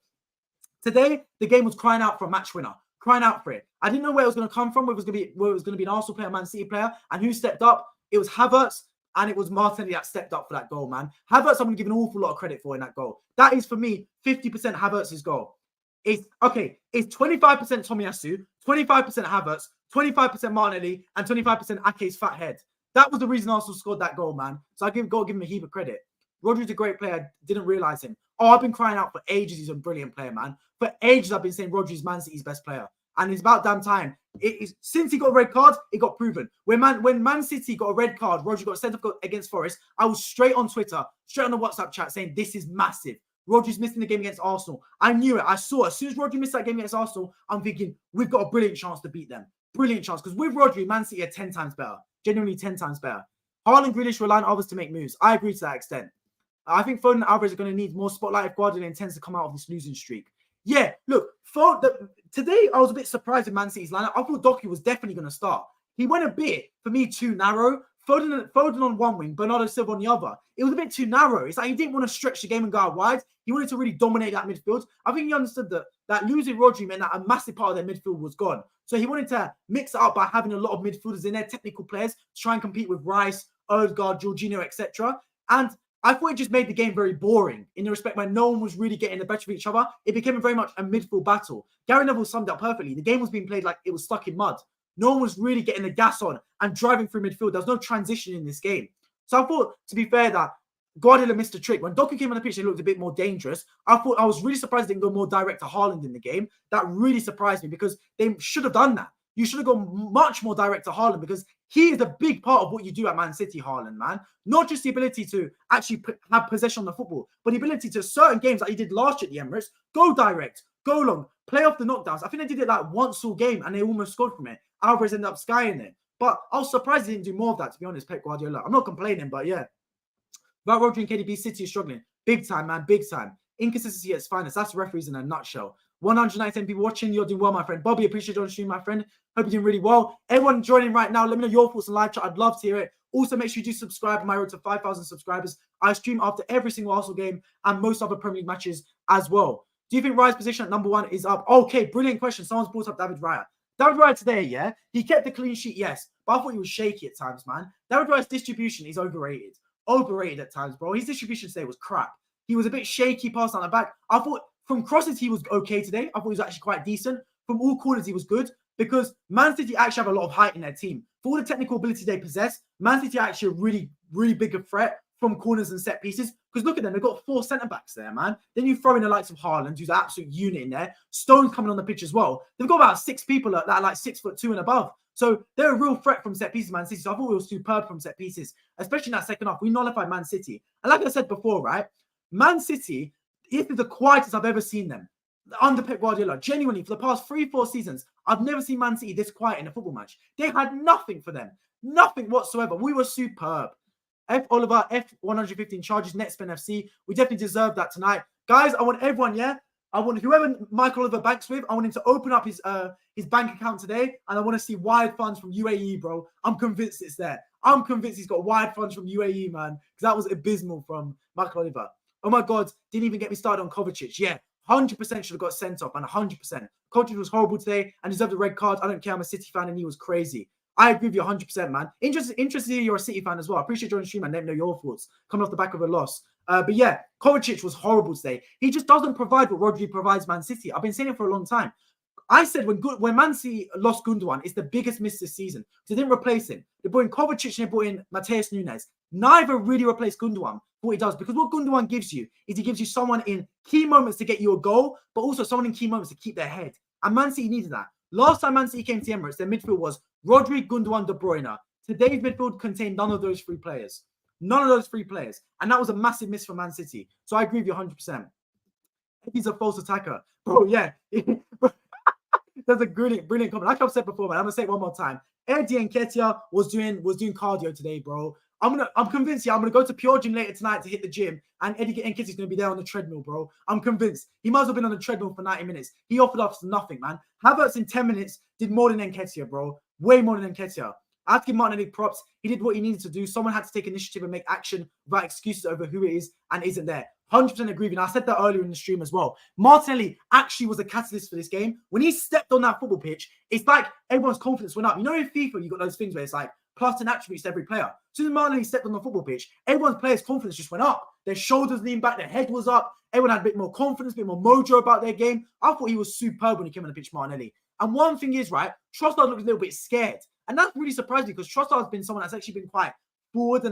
today the game was crying out for a match winner. Crying out for it. I didn't know where it was going to come from, whether it was going to be an Arsenal player, Man City player, and who stepped up. It was Havertz, and it was Martinelli that stepped up for that goal, man. Havertz, I'm going to give an awful lot of credit for in that goal. That is, for me, 50% Havertz's goal. It's 25% Tomiyasu, 25% Havertz, 25% Martinelli, and 25% Ake's fat head. That was the reason Arsenal scored that goal, man. So I got to give him a heap of credit. Rodri's a great player. Didn't realise him. Oh, I've been crying out for ages. He's a brilliant player, man. For ages, I've been saying Rodri's Man City's best player. And it's about damn time. Since he got a red card, it got proven. When Man City got a red card, Rodri got sent off against Forest, I was straight on Twitter, straight on the WhatsApp chat saying, this is massive. Rodri's missing the game against Arsenal. I knew it. I saw it. As soon as Rodri missed that game against Arsenal, I'm thinking, we've got a brilliant chance to beat them. Brilliant chance. Because with Rodri, Man City are 10 times better. Genuinely 10 times better. Haaland, Grealish rely on others to make moves. I agree to that extent. I think Foden and Alvarez are going to need more spotlight if Guardiola intends to come out of this losing streak. Yeah, look, today I was a bit surprised with Man City's lineup. I thought Doku was definitely going to start. He went a bit, for me, too narrow. Foden on one wing, Bernardo Silva on the other. It was a bit too narrow. It's like he didn't want to stretch the game and go out wide. He wanted to really dominate that midfield. I think he understood that losing Rodri meant that a massive part of their midfield was gone. So he wanted to mix it up by having a lot of midfielders in there, technical players, to try and compete with Rice, Odegaard, Jorginho, etc. And I thought it just made the game very boring in the respect where no one was really getting the better of each other. It became very much a midfield battle. Gary Neville summed it up perfectly. The game was being played like it was stuck in mud. No one was really getting the gas on and driving through midfield. There was no transition in this game. So I thought, to be fair, that Guardiola missed a trick. When Doku came on the pitch, it looked a bit more dangerous. I was really surprised they didn't go more direct to Haaland in the game. That really surprised me because they should have done that. You should have gone much more direct to Haaland because he is a big part of what you do at Man City, Haaland, man. Not just the ability to actually have possession on the football, but the ability to certain games like he did last year at the Emirates, go direct, go long, play off the knockdowns. I think they did it like once all game and they almost scored from it. Alvarez ended up skying it. But I was surprised he didn't do more of that, to be honest, Pep Guardiola. I'm not complaining, but yeah. About Rodri and KDB, City is struggling. Big time, man, big time. Inconsistency at its finest. That's referees in a nutshell. 119 people watching. You're doing well, my friend. Bobby, appreciate you on stream, my friend. Hope you're doing really well. Everyone joining right now, let me know your thoughts on live chat. I'd love to hear it. Also, make sure you do subscribe on my road to 5,000 subscribers. I stream after every single Arsenal game and most other Premier League matches as well. Do you think Raya's position at number 1 is up? Okay, brilliant question. Someone's brought up David Raya. David Raya today, yeah, he kept the clean sheet, yes, but I thought he was shaky at times, man. David Raya's distribution is overrated. Overrated at times, bro. His distribution today was crap. He was a bit shaky, passed on the back. I thought from crosses, he was okay today. I thought he was actually quite decent. From all corners, he was good because Man City actually have a lot of height in their team. For all the technical ability they possess, Man City are actually a really, really big threat from corners and set pieces. Because look at them, they've got 4 centre-backs there, man. Then you throw in the likes of Haaland, who's an absolute unit in there. Stone's coming on the pitch as well. They've got about 6 people that are like 6'2" and above. So they're a real threat from set pieces, Man City. So I thought it was superb from set pieces, especially in that second half. We nullified Man City. And like I said before, right, Man City, this is the quietest I've ever seen them under Pep Guardiola. Genuinely, for the past 3-4 seasons, I've never seen Man City this quiet in a football match. They had nothing for them. Nothing whatsoever. We were superb. F. Oliver, F115 charges, Netspin FC. We definitely deserve that tonight. Guys, I want everyone, yeah? I want whoever Michael Oliver banks with, I want him to open up his bank account today, and I want to see wide funds from UAE, bro. I'm convinced it's there. I'm convinced he's got wide funds from UAE, man, because that was abysmal from Michael Oliver. Oh my God, didn't even get me started on Kovacic. Yeah, 100% should have got sent off, and 100%. Kovacic was horrible today and deserved a red card. I don't care. I'm a City fan, and he was crazy. I agree with you 100%, man. Interested to hear you're a City fan as well. I appreciate joining the stream and let me know your thoughts coming off the back of a loss. But yeah, Kovacic was horrible today. He just doesn't provide what Rodri provides Man City. I've been saying it for a long time. I said when Man City lost Gundogan, it's the biggest miss this season. They didn't replace him. They brought in Kovacic and they brought in Mateus Nunes. Neither really replaced Gundogan for what he does, because what Gundogan gives you is he gives you someone in key moments to get you a goal, but also someone in key moments to keep their head. And Man City needed that. Last time Man City came to the Emirates, their midfield was Rodri, Gundogan, De Bruyne. Today's midfield contained none of those 3 players. None of those 3 players. And that was a massive miss for Man City. So I agree with you 100%. He's a false attacker. Bro, yeah. That's a brilliant comment. Like I've said before, man, I'm going to say it one more time. Eddie Nketiah was doing cardio today, bro. I'm convinced, yeah, I'm going to go to Pure Gym later tonight to hit the gym, and Eddie Nketiah is going to be there on the treadmill, bro. I'm convinced. He might as well have been on the treadmill for 90 minutes. He offered us nothing, man. Havertz in 10 minutes did more than Nketiah, bro. Way more than Nketiah. I have to give Martinelli props. He did what he needed to do. Someone had to take initiative and make action without excuses over who it is and isn't there. 100% agree. And I said that earlier in the stream as well. Martinelli actually was a catalyst for this game. When he stepped on that football pitch, it's like everyone's confidence went up. You know, in FIFA, you got those things where it's like plus and attributes to every player. As soon as Martinelli stepped on the football pitch, everyone's players' confidence just went up. Their shoulders leaned back, their head was up. Everyone had a bit more confidence, a bit more mojo about their game. I thought he was superb when he came on the pitch, Martinelli. And one thing is, right, Trossard looked a little bit scared. And that really surprised me because Trossard's been someone that's actually been quite forward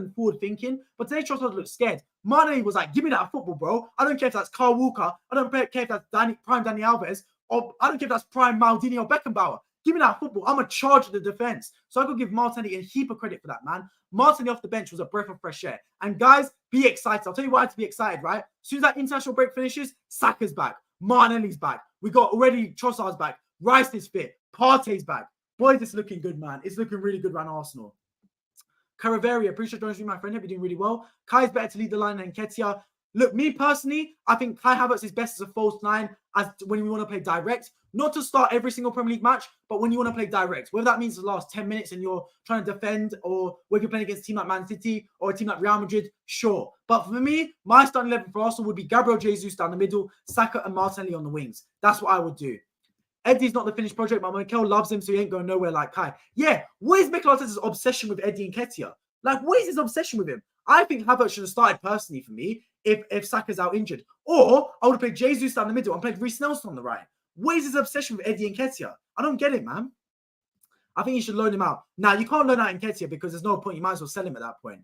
thinking. But today Trossard looked scared. Martinelli was like, give me that football, bro. I don't care if that's Carl Walker. I don't care if that's prime Dani Alves. Or I don't care if that's prime Maldini or Beckenbauer. Give me that football. I'm a charge of the defense. So I could give Martinelli a heap of credit for that, man. Martinelli off the bench was a breath of fresh air. And guys, be excited. I'll tell you why to be excited, right? As soon as that international break finishes, Saka's back. Martinelli's back. We got already Trossard's back. Rice is fit. Partey's back. Boys, it's looking good, man. It's looking really good around Arsenal. Caraveria, appreciate joining me, my friend. Hope you're doing really well. Kai's better to lead the line than Nketiah. Look, me personally, I think Kai Havertz is best as a false nine as when we want to play direct. Not to start every single Premier League match, but when you want to play direct. Whether that means the last 10 minutes and you're trying to defend, or whether you're playing against a team like Man City or a team like Real Madrid, sure. But for me, my starting 11 for Arsenal would be Gabriel Jesus down the middle, Saka and Martinelli on the wings. That's what I would do. Eddie's not the finished project, but Mikel loves him, so he ain't going nowhere like Kai. Yeah, what is Mikel Arteta's obsession with Eddie Nketiah? Like, what is his obsession with him? I think Havertz should have started personally for me if Saka's out injured. Or I would have played Jesus down the middle and played Reece Nelson on the right. What is his obsession with Eddie Nketiah? I don't get it, man. I think you should loan him out. Now, you can't loan out Nketiah because there's no point. You might as well sell him at that point.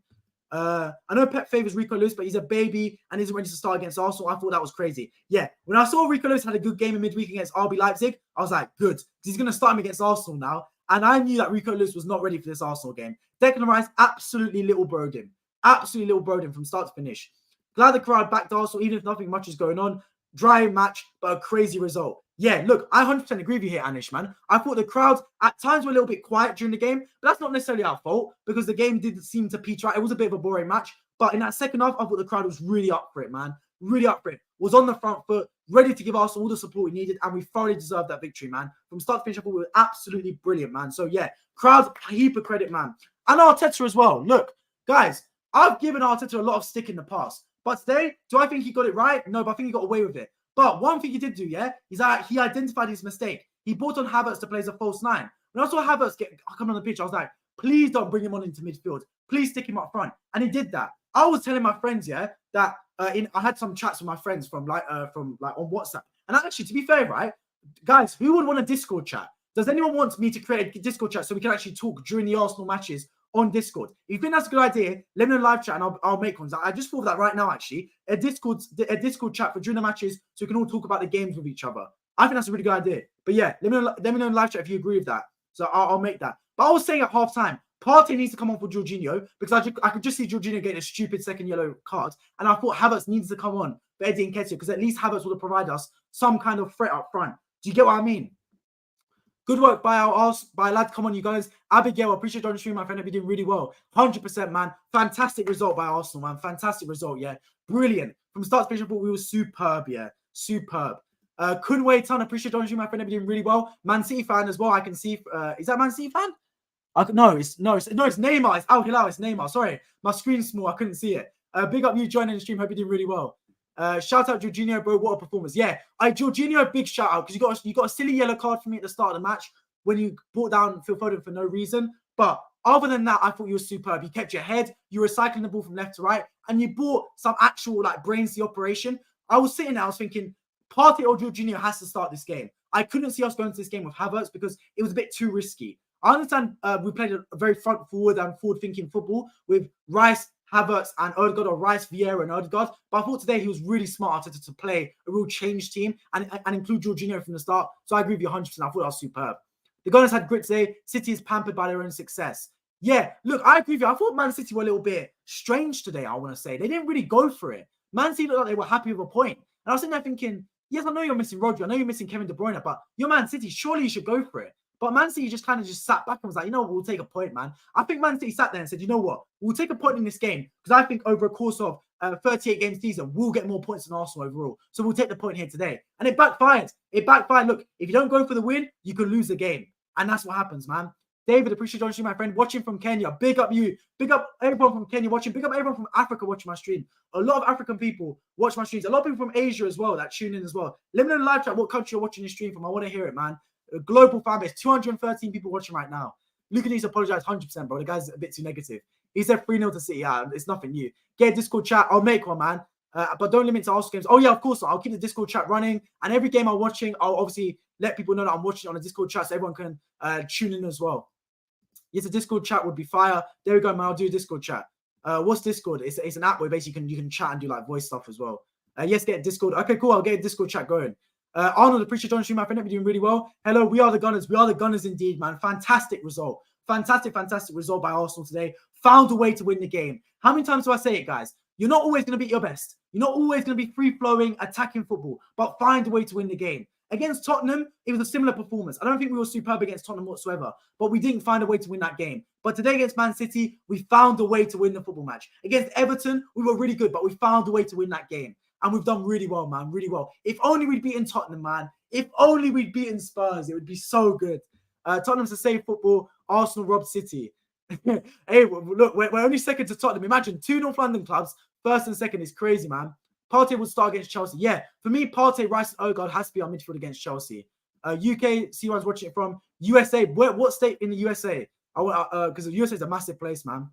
I know Pep favours Rico Lewis, but he's a baby and isn't ready to start against Arsenal. I thought that was crazy. Yeah, when I saw Rico Lewis had a good game in midweek against RB Leipzig, I was like, good. He's going to start him against Arsenal now. And I knew that Rico Lewis was not ready for this Arsenal game. Declan Rice absolutely little broed him. Absolutely little broed him from start to finish. Glad the crowd backed Arsenal, even if nothing much is going on. Dry match, but a crazy result. Yeah, look, I 100% agree with you here, Anish, man. I thought the crowds at times were a little bit quiet during the game, but that's not necessarily our fault because the game didn't seem to peter out. It was a bit of a boring match, but in that second half, I thought the crowd was really up for it, man. Really up for it. Was on the front foot, ready to give Arsenal all the support we needed, and we thoroughly deserved that victory, man. From start to finish, I thought we were absolutely brilliant, man. So, yeah, crowds, a heap of credit, man. And Arteta as well. Look, guys, I've given Arteta a lot of stick in the past, but today, do I think he got it right? No, but I think he got away with it. But one thing he did do, yeah, is that he identified his mistake. He brought on Havertz to play as a false nine. When I saw Havertz come on the pitch, I was like, please don't bring him on into midfield. Please stick him up front. And he did that. I was telling my friends, yeah, that I had some chats with my friends from on WhatsApp. And actually, to be fair, right, guys, who would want a Discord chat? Does anyone want me to create a Discord chat so we can actually talk during the Arsenal matches on Discord? If you think that's a good idea, let me know in live chat and I'll make ones. I just thought of that right now, actually. A Discord chat for during the matches so we can all talk about the games with each other. I think that's a really good idea. But yeah, let me know in live chat if you agree with that. So I'll make that. But I was saying at halftime, Partey needs to come on for Jorginho because I could just see Jorginho getting a stupid second yellow card. And I thought Havertz needs to come on for Eddie Nketiah because at least Havertz would have provided us some kind of threat up front. Do you get what I mean? Good work by lad. Come on, you guys. Abigail, I appreciate you on the stream, my friend. You're doing really well. 100%, man. Fantastic result by Arsenal, man. Fantastic result, yeah. Brilliant. From start to finish, we were superb, yeah. Superb. Couldn't wait on. Appreciate you on the stream, my friend. You're doing really well. Man City fan as well. I can see. Is that Man City fan? No, it's Neymar. It's Al Hilal. It's Neymar. Sorry, my screen's small. I couldn't see it. Big up you joining the stream. Hope you're doing really well. Shout out Jorginho, bro. What a performance. Yeah, Jorginho, big shout out because you got a silly yellow card for me at the start of the match when you brought down Phil Foden for no reason. But other than that, I thought you were superb. You kept your head. You were cycling the ball from left to right, and you brought some actual brains to the operation. I was sitting there, I was thinking, Partey or Jorginho has to start this game. I couldn't see us going to this game with Havertz because it was a bit too risky. I understand we played a very front forward and forward-thinking football with Rice, Havertz, and Odegaard, or Rice, Vieira, and Odegaard. But I thought today he was really smart to play a real change team and include Jorginho from the start. So I agree with you 100%. I thought that was superb. The Gunners had grit today. City is pampered by their own success. Yeah, look, I agree with you. I thought Man City were a little bit strange today, I want to say. They didn't really go for it. Man City looked like they were happy with a point. And I was sitting there thinking, yes, I know you're missing Rodri. I know you're missing Kevin De Bruyne, but you're Man City. Surely you should go for it. But Man City just kind of sat back and was like, you know what, we'll take a point, man. I think Man City sat there and said, you know what, we'll take a point in this game because I think over a course of 38 game season, we'll get more points than Arsenal overall. So we'll take the point here today. And it backfired. It backfired. Look, if you don't go for the win, you can lose the game. And that's what happens, man. David, appreciate you, my friend, watching from Kenya. Big up you. Big up everyone from Kenya watching. Big up everyone from Africa watching my stream. A lot of African people watch my streams. A lot of people from Asia as well that tune in as well. Let me know in the live chat what country you're watching the stream from. I want to hear it, man. A global fan base, 213 people watching right now. Luke needs to apologize 100%, bro. The guy's a bit too negative. He said 3-0 to City. Yeah, it's nothing new. Get a Discord chat. I'll make one, man. But don't limit to Arsenal games. Oh, yeah, of course. I'll keep the Discord chat running. And every game I'm watching, I'll obviously let people know that I'm watching on the Discord chat so everyone can tune in as well. Yes, a Discord chat would be fire. There we go, man. I'll do a Discord chat. What's Discord? It's an app where basically you can chat and do voice stuff as well. Yes, get Discord. Okay, cool. I'll get a Discord chat going. Arnold, appreciate John stream, my friend. We're doing really well. Hello, we are the Gunners. We are the Gunners indeed, man. Fantastic result. Fantastic result by Arsenal today. Found a way to win the game. How many times do I say it, guys? You're not always going to be your best. You're not always going to be free-flowing, attacking football, but find a way to win the game. Against Tottenham, it was a similar performance. I don't think we were superb against Tottenham whatsoever, but we didn't find a way to win that game. But today against Man City, we found a way to win the football match. Against Everton, we were really good, but we found a way to win that game. And we've done really well, man, really well. If only we'd beaten Tottenham, man. If only we'd beaten Spurs, it would be so good. Tottenham's a safe football. Arsenal robbed City. Hey, look, we're only second to Tottenham. Imagine 2 North London clubs, first and second is crazy, man. Partey will start against Chelsea. Yeah, for me, Partey, Rice, and Odegaard has to be our midfield against Chelsea. UK, see where I was watching it from. USA, what state in the USA? Because the USA is a massive place, man.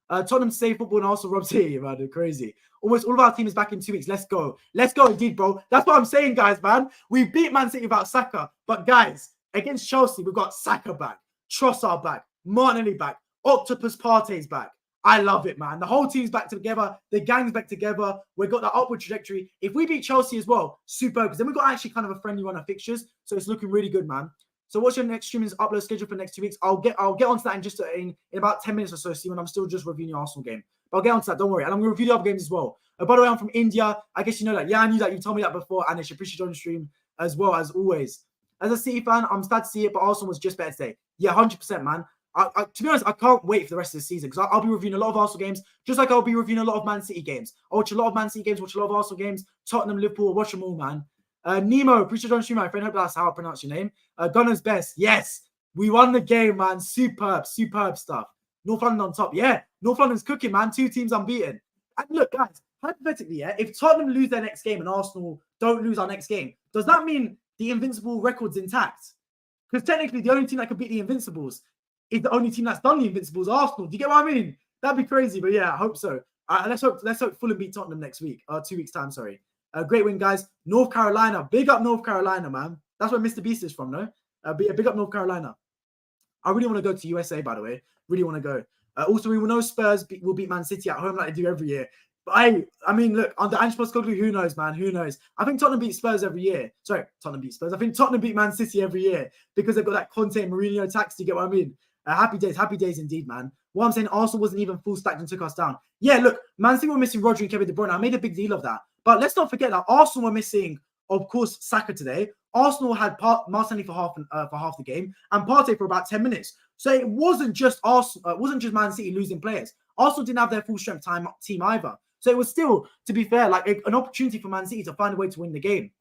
Tottenham save football and also Rob City, man. They're crazy. Almost all of our team is back in 2 weeks. Let's go. Let's go indeed, bro. That's what I'm saying, guys, man. We beat Man City without Saka. But, guys, against Chelsea, we've got Saka back, Trossard back, Martinelli back, Octopus Partey's back. I love it, man. The whole team's back together. The gang's back together. We've got that upward trajectory. If we beat Chelsea as well, super. Because then we've got actually kind of a friendly run of fixtures. So it's looking really good, man. So what's your next streaming's upload schedule for the next 2 weeks? I'll get onto that in just in about 10 minutes or so, Steven. I'm still just reviewing the Arsenal game. But I'll get onto that, don't worry. And I'm going to review the other games as well. By the way, I'm from India. I guess you know that. Yeah, I knew that. You told me that before. And I should appreciate you on the stream as well, as always. As a City fan, I'm sad to see it, but Arsenal was just better today. Yeah, 100%, man. To be honest, I can't wait for the rest of the season because I'll be reviewing a lot of Arsenal games, just like I'll be reviewing a lot of Man City games. I watch a lot of Man City games, watch a lot of Arsenal games, Tottenham, Liverpool, watch them all, man. Nemo, appreciate on stream, my friend. Hope that's how I pronounce your name. Gunners best. Yes, we won the game, man. Superb stuff. North London on top. Yeah, North London's cooking, man. 2 teams unbeaten. And look, guys, hypothetically, yeah, if Tottenham lose their next game and Arsenal don't lose our next game, does that mean the Invincible record's intact? Because technically, the only team that can beat the Invincibles is the only team that's done the Invincibles, Arsenal. Do you get what I mean? That'd be crazy, but yeah, I hope so. Let's hope Fulham beat Tottenham next week, 2 weeks time. Sorry. Great win, guys. North Carolina, big up North Carolina, man. That's where Mr. Beast is from, no? Big up North Carolina. I really want to go to USA, by the way. Really want to go. Also, we will know Spurs will beat Man City at home like they do every year. But I mean, look, under Ange Postecoglou, who knows, man? Who knows? I think Tottenham beat Spurs every year. Sorry, Tottenham beat Spurs. I think Tottenham beat Man City every year because they've got that Conte and Mourinho tax. Do you get what I mean? Happy days indeed, man. What I'm saying, Arsenal wasn't even full stacked and took us down. Yeah, look, Man City were missing Rodri and Kevin De Bruyne. I made a big deal of that. But let's not forget that Arsenal were missing, of course, Saka today. Arsenal had Martinelli for half the game and Partey for about 10 minutes. So it wasn't just Arsenal, it wasn't just Man City losing players. Arsenal didn't have their full strength team either. So it was still, to be fair, like an opportunity for Man City to find a way to win the game.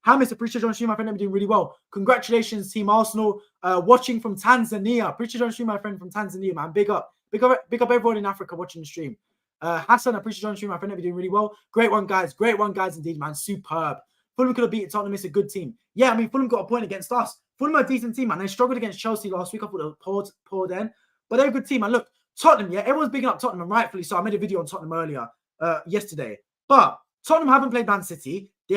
Hamis, appreciate John Stream, my friend. I'm doing really well. Congratulations, Team Arsenal. Watching from Tanzania. Appreciate John Stream, my friend from Tanzania, man. Big up everyone in Africa watching the stream. Hassan, appreciate John Stream, my friend. I'm doing really well. Great one, guys. Great one, guys, indeed, man. Superb. Fulham could have beaten Tottenham. It's a good team. Yeah, I mean, Fulham got a point against us. Fulham are a decent team, man. They struggled against Chelsea last week. I thought they were poor then. But they're a good team, man. Look, Tottenham, yeah, everyone's bigging up Tottenham, and rightfully so. I made a video on Tottenham earlier, yesterday. But Tottenham haven't played Man City. They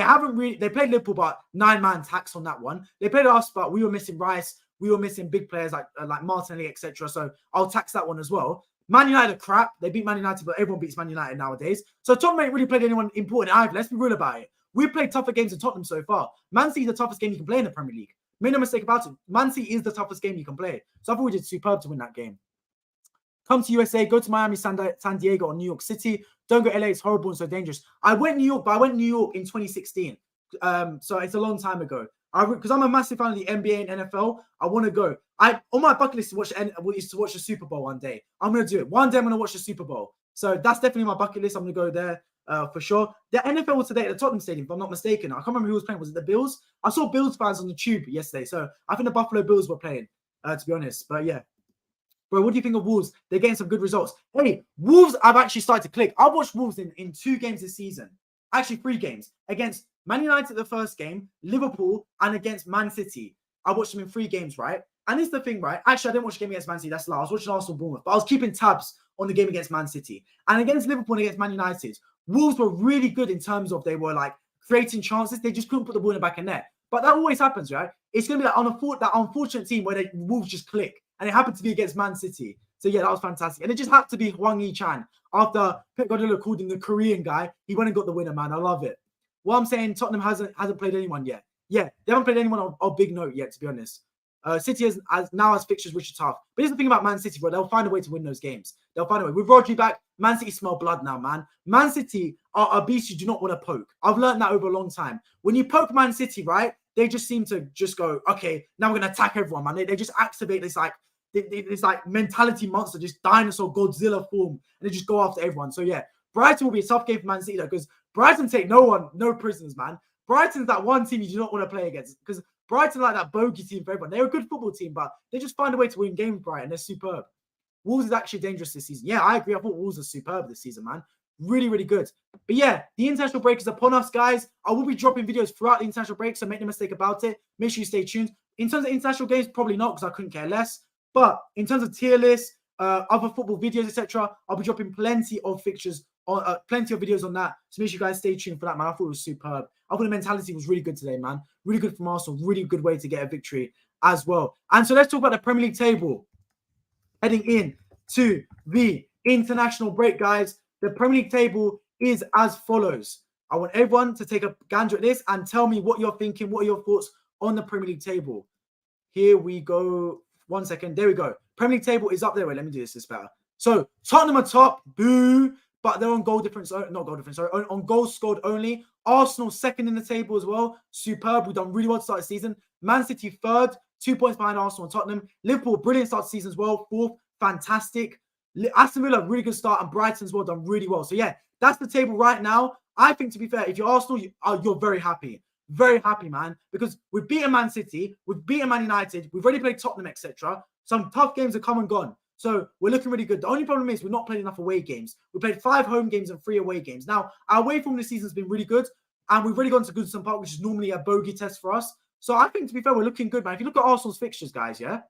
played Liverpool, but 9-man tax on that one. They played us, but we were missing Rice. We were missing big players like Martinelli, etc. So I'll tax that one as well. Man United are crap. They beat Man United, but everyone beats Man United nowadays. So Tottenham ain't really played anyone important either. Let's be real about it. We've played tougher games than Tottenham so far. Man City is the toughest game you can play in the Premier League. Make no mistake about it. Man City is the toughest game you can play. So I thought we did superb to win that game. Come to USA, go to Miami, San Diego, or New York City. Don't go LA, it's horrible and so dangerous. I went New York, but I went New York in 2016. So it's a long time ago. Because I'm a massive fan of the NBA and NFL, I want to go. On my bucket list is to watch the Super Bowl one day. I'm going to do it. One day I'm going to watch the Super Bowl. So that's definitely my bucket list. I'm going to go there for sure. The NFL was today at the Tottenham Stadium, if I'm not mistaken. I can't remember who was playing. Was it the Bills? I saw Bills fans on the tube yesterday. So I think the Buffalo Bills were playing, to be honest. But yeah. Bro, what do you think of Wolves? They're getting some good results. Hey, Wolves, I've actually started to click. I've watched Wolves in 2 games this season. Actually, 3 games. Against Man United the first game, Liverpool, and against Man City. I watched them in 3 games, right? And this is the thing, right? Actually, I didn't watch the game against Man City. That's a lie. I was watching Arsenal Bournemouth. But I was keeping tabs on the game against Man City. And against Liverpool and against Man United, Wolves were really good in terms of they were like creating chances. They just couldn't put the ball in the back of net. But that always happens, right? It's going to be that unfortunate team where Wolves just click. And it happened to be against Man City. So, yeah, that was fantastic. And it just had to be Hwang Hee-chan. After Pep Guardiola called him the Korean guy, he went and got the winner, man. I love it. What I'm saying, Tottenham hasn't played anyone yet. Yeah, they haven't played anyone of big note yet, to be honest. City has fixtures which are tough. But here's the thing about Man City, bro. They'll find a way to win those games. They'll find a way. With Rodri back, Man City smell blood now, man. Man City are a beast you do not want to poke. I've learned that over a long time. When you poke Man City, right, they just seem to just go, okay, now we're going to attack everyone, man. They just activate this like mentality monster, just dinosaur Godzilla form, and they just go after everyone. So yeah, Brighton will be a tough game for Man City though, because Brighton take no prisoners, man. Brighton's that one team you do not want to play against, because Brighton like that bogey team for everyone. They're a good football team, but they just find a way to win games, Brighton. They're superb. Wolves is actually dangerous this season. Yeah, I agree. I thought Wolves are superb this season, man. Really, really good. But yeah, the international break is upon us, guys. I will be dropping videos throughout the international break, so make no mistake about it. Make sure you stay tuned. In terms of international games, probably not, because I couldn't care less. But in terms of tier lists, other football videos, etc., I'll be dropping plenty of fixtures, plenty of videos on that. So make sure you guys stay tuned for that, man. I thought it was superb. I thought the mentality was really good today, man. Really good from Arsenal. Really good way to get a victory as well. And so let's talk about the Premier League table. Heading in to the international break, guys. The Premier League table is as follows. I want everyone to take a gander at this and tell me what you're thinking. What are your thoughts on the Premier League table? Here we go. 1 second. There we go. Premier League table is up there. Wait, let me do this better. So Tottenham are top. Boo. But they're on goal difference. Not goal difference. Sorry. On goals scored only. Arsenal second in the table as well. Superb. We've done really well to start the season. Man City third. 2 points behind Arsenal and Tottenham. Liverpool, brilliant start to the season as well. Fourth. Fantastic. Aston Villa, really good start. And Brighton as well, done really well. So yeah, that's the table right now. I think, to be fair, if you're Arsenal, you're very happy. Very happy, man, because we've beaten Man City, we've beaten Man United, we've already played Tottenham, etc. Some tough games have come and gone. So we're looking really good. The only problem is we're not playing enough away games. We played 5 home games and 3 away games. Now, our away form this season has been really good, and we've already gone to Goodison Park, which is normally a bogey test for us. So I think, to be fair, we're looking good, man. If you look at Arsenal's fixtures, guys, yeah?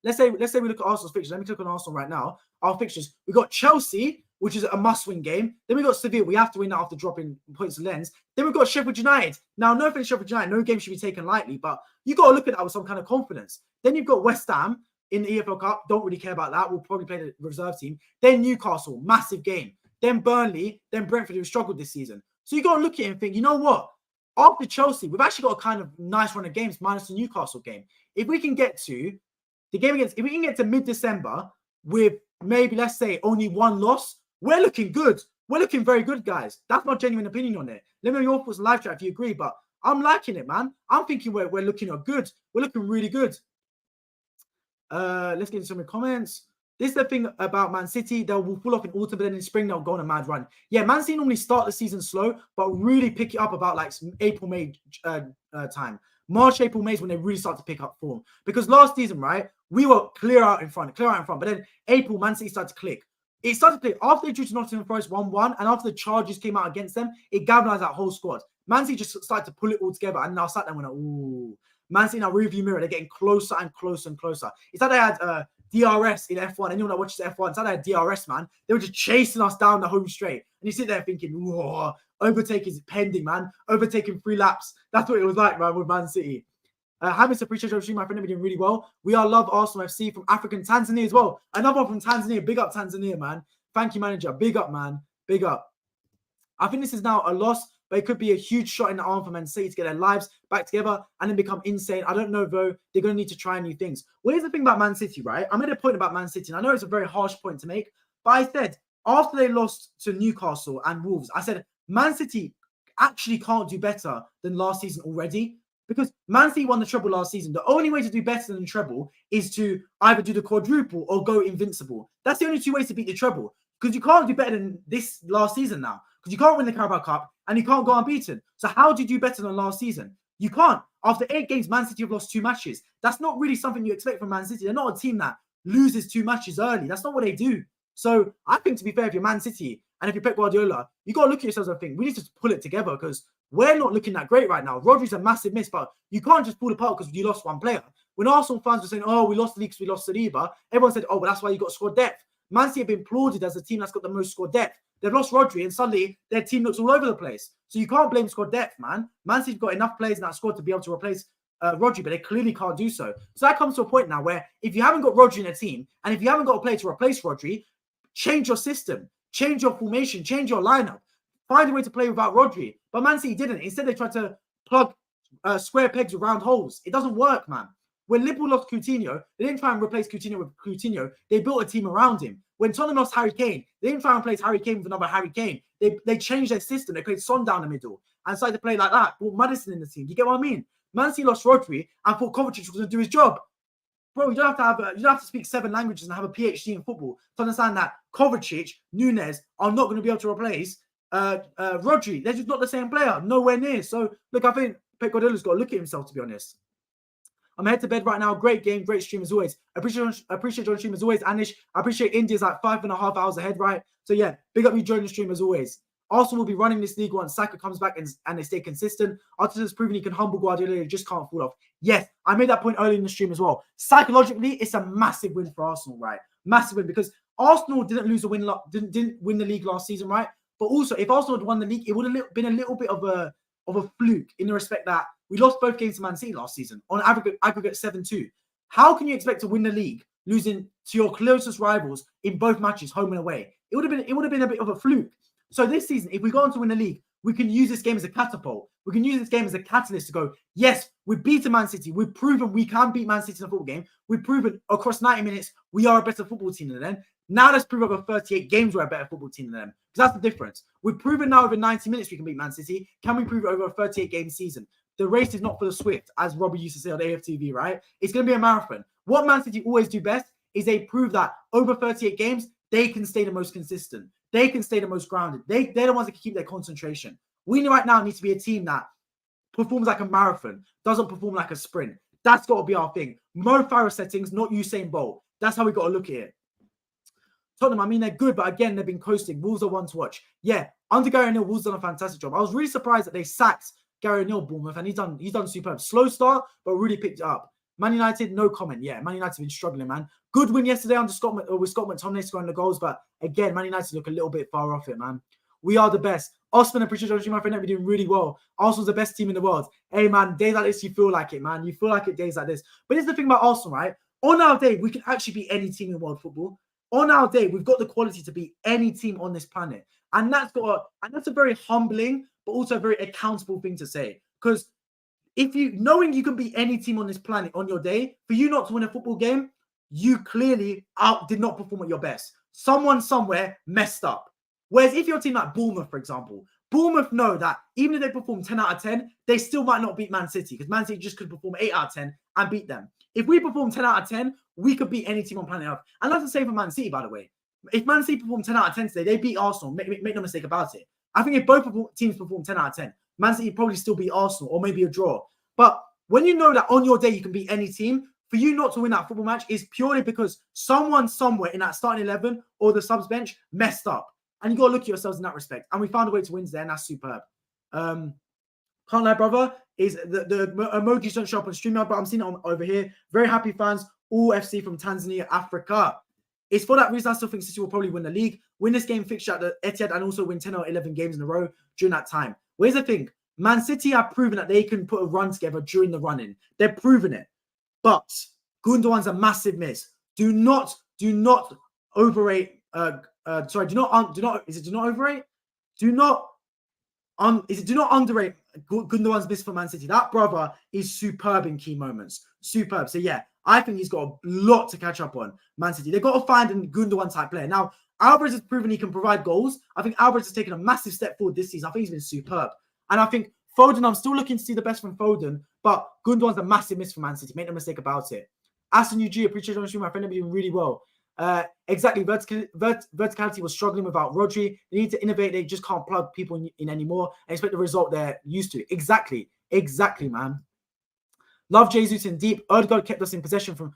Let's say we look at Arsenal's fixtures. Let me click on Arsenal right now. Our fixtures. We've got Chelsea, which is a must-win game. Then we've got Sevilla. We have to win that after dropping points to Lens. Then we've got Sheffield United. Now, no offense, Sheffield United. No game should be taken lightly, but you got to look at that with some kind of confidence. Then you've got West Ham in the EFL Cup. Don't really care about that. We'll probably play the reserve team. Then Newcastle, massive game. Then Burnley. Then Brentford, who struggled this season. So you got to look at it and think, you know what? After Chelsea, we've actually got a kind of nice run of games minus the Newcastle game. If we can get to the game against, if we can get to mid-December with maybe, let's say, only 1 loss, we're looking good. We're looking very good, guys. That's my genuine opinion on it. Let me know your thoughts in live chat if you agree, but I'm liking it, man. I'm thinking we're looking good. We're looking really good. Let's get into some comments. This is the thing about Man City. They will fall off in autumn, but then in spring, they'll go on a mad run. Yeah, Man City normally start the season slow, but really pick it up about like April, May time. March, April, May is when they really start to pick up form. Because last season, right, we were clear out in front. But then April, Man City started to click. It started to click after they drew to Nottingham Forest 1-1, and after the charges came out against them, it galvanized that whole squad. Man City just started to pull it all together, and now sat there and went, ooh. Man City now rearview mirror, they're getting closer and closer and closer. It's like they had DRS in F1. Anyone that watches F1, it's like they had DRS, man. They were just chasing us down the home straight. And you sit there thinking, whoa, overtake is pending, man. Overtaking 3 laps. That's what it was like, man, with Man City. Hamis, appreciate your stream, my friend. We're doing really well. We are Love Arsenal FC from African Tanzania as well. Another one from Tanzania. Big up Tanzania, man. Thank you, manager. Big up, man. Big up. I think this is now a loss, but it could be a huge shot in the arm for Man City to get their lives back together and then become insane. I don't know, though. They're going to need to try new things. Well, here's the thing about Man City, right? I made a point about Man City, and I know it's a very harsh point to make, but I said after they lost to Newcastle and Wolves, I said Man City actually can't do better than last season already. Because Man City won the treble last season. The only way to do better than the treble is to either do the quadruple or go invincible. That's the only 2 ways to beat the treble. Because you can't do better than this last season now. Because you can't win the Carabao Cup and you can't go unbeaten. So how do you do better than last season? You can't. After 8 games, Man City have lost 2 matches. That's not really something you expect from Man City. They're not a team that loses 2 matches early. That's not what they do. So I think, to be fair, if you're Man City and if you're Pep Guardiola, you got to look at yourselves and think, we need to pull it together because we're not looking that great right now. Rodri's a massive miss, but you can't just pull apart because you lost 1 player. When Arsenal fans were saying, oh, we lost the league because we lost Saliba, everyone said, oh, but that's why you got squad depth. Man City have been applauded as the team that's got the most squad depth. They've lost Rodri, and suddenly their team looks all over the place. So you can't blame squad depth, man. Man City's got enough players in that squad to be able to replace Rodri, but they clearly can't do so. So that comes to a point now where if you haven't got Rodri in a team, and if you haven't got a player to replace Rodri, change your system, change your formation, change your lineup. Find a way to play without Rodri. But Man City didn't. Instead, they tried to plug square pegs with round holes. It doesn't work, man. When Liverpool lost Coutinho, they didn't try and replace Coutinho with Coutinho. They built a team around him. When Tottenham lost Harry Kane, they didn't try and replace Harry Kane with another Harry Kane. They changed their system. They played Son down the middle and started to play like that. Brought Maddison in the team. You get what I mean? Man City lost Rodri and thought Kovacic was going to do his job. Bro, you don't have to speak 7 languages and have a PhD in football to understand that Kovacic, Nunes are not going to be able to replace Rodri. They're just not the same player. Nowhere near. So, look, I think Pep Guardiola's got to look at himself, to be honest. I'm head to bed right now. Great game, great stream as always. I appreciate joining the stream as always. Anish, I appreciate India's like 5.5 hours ahead, right? So yeah, big up you joining the stream as always. Arsenal will be running this league once Saka comes back and they stay consistent. Arteta's proven he can humble Guardiola, he just can't fall off. Yes, I made that point earlier in the stream as well. Psychologically, it's a massive win for Arsenal, right? Massive win because Arsenal didn't win the league last season, right? But also, if Arsenal had won the league, it would have been a little bit of a fluke in the respect that we lost both games to Man City last season on aggregate 7-2. How can you expect to win the league losing to your closest rivals in both matches, home and away? It would have been a bit of a fluke. So this season, if we go on to win the league, we can use this game as a catapult. We can use this game as a catalyst to go, yes, we've beaten Man City. We've proven we can beat Man City in a football game. We've proven across 90 minutes we are a better football team than them. Now let's prove over 38 games we're a better football team than them. Because that's the difference. We've proven now over 90 minutes we can beat Man City. Can we prove it over a 38-game season? The race is not for the swift, as Robbie used to say on aftv, right? It's going to be a marathon. What Man City always do best is they prove that over 38 games, they can stay the most consistent. They can stay the most grounded. They're the ones that can keep their concentration. We right now need to be a team that performs like a marathon, doesn't perform like a sprint. That's got to be our thing. Mo Farah settings, not Usain Bolt. That's how we got to look at it. Tottenham, I mean, they're good, but again, they've been coasting. Wolves are one to watch. Yeah, under Gary O'Neill, Wolves done a fantastic job. I was really surprised that they sacked Gary O'Neill, Bournemouth, and he's done superb. Slow start, but really picked it up. Man United, no comment. Yeah, Man United have been struggling, man. Good win yesterday under with Scott McTominay scoring the goals, but again, Man United look a little bit far off it, man. We are the best. Osman, appreciate you, my friend. We're doing really well. Arsenal's the best team in the world. Hey, man, days like this, you feel like it, man. You feel like it days like this. But here's the thing about Arsenal, right? On our day, we can actually beat any team in world football. On our day, we've got the quality to beat any team on this planet. And that's a very humbling, but also a very accountable thing to say. Because knowing you can beat any team on this planet on your day, for you not to win a football game, you clearly did not perform at your best. Someone somewhere messed up. Whereas if you're a team like Bournemouth, for example, Bournemouth know that even if they perform 10 out of 10, they still might not beat Man City because Man City just could perform 8 out of 10 and beat them. If we perform 10 out of 10, we could beat any team on planet Earth. And that's the same for Man City, by the way. If Man City perform 10 out of 10 today, they beat Arsenal. Make no mistake about it. I think if both teams perform 10 out of 10, Man City probably still beat Arsenal or maybe a draw. But when you know that on your day you can beat any team, for you not to win that football match is purely because someone somewhere in that starting 11 or the subs bench messed up. And you got to look at yourselves in that respect. And we found a way to win today, and that's superb. Can't lie, brother, is the emojis don't show up on StreamYard, but I'm seeing it over here. Very happy fans, all FC from Tanzania, Africa. It's for that reason I still think City will probably win the league, win this game fixture at the Etihad, and also win 10 or 11 games in a row during that time. Where's the thing? Man City have proven that they can put a run together during the run-in. They're proving it. But Gundogan's a massive miss. Do not overrate. Do not underrate Gundogan's miss for Man City. That brother is superb in key moments. Superb. So yeah, I think he's got a lot to catch up on. Man City. They've got to find a Gundogan type player. Now, Alvarez has proven he can provide goals. I think Alvarez has taken a massive step forward this season. I think he's been superb. And I think Foden, I'm still looking to see the best from Foden, but Gundogan's a massive miss for Man City. Make no mistake about it. Aston UG, appreciate you on stream. My friend, they're doing really well. Exactly. Verticality was struggling without Rodri. They need to innovate. They just can't plug people in anymore and expect the result they're used to. Exactly, man. Love Jesus in deep. Odegaard kept us in possession from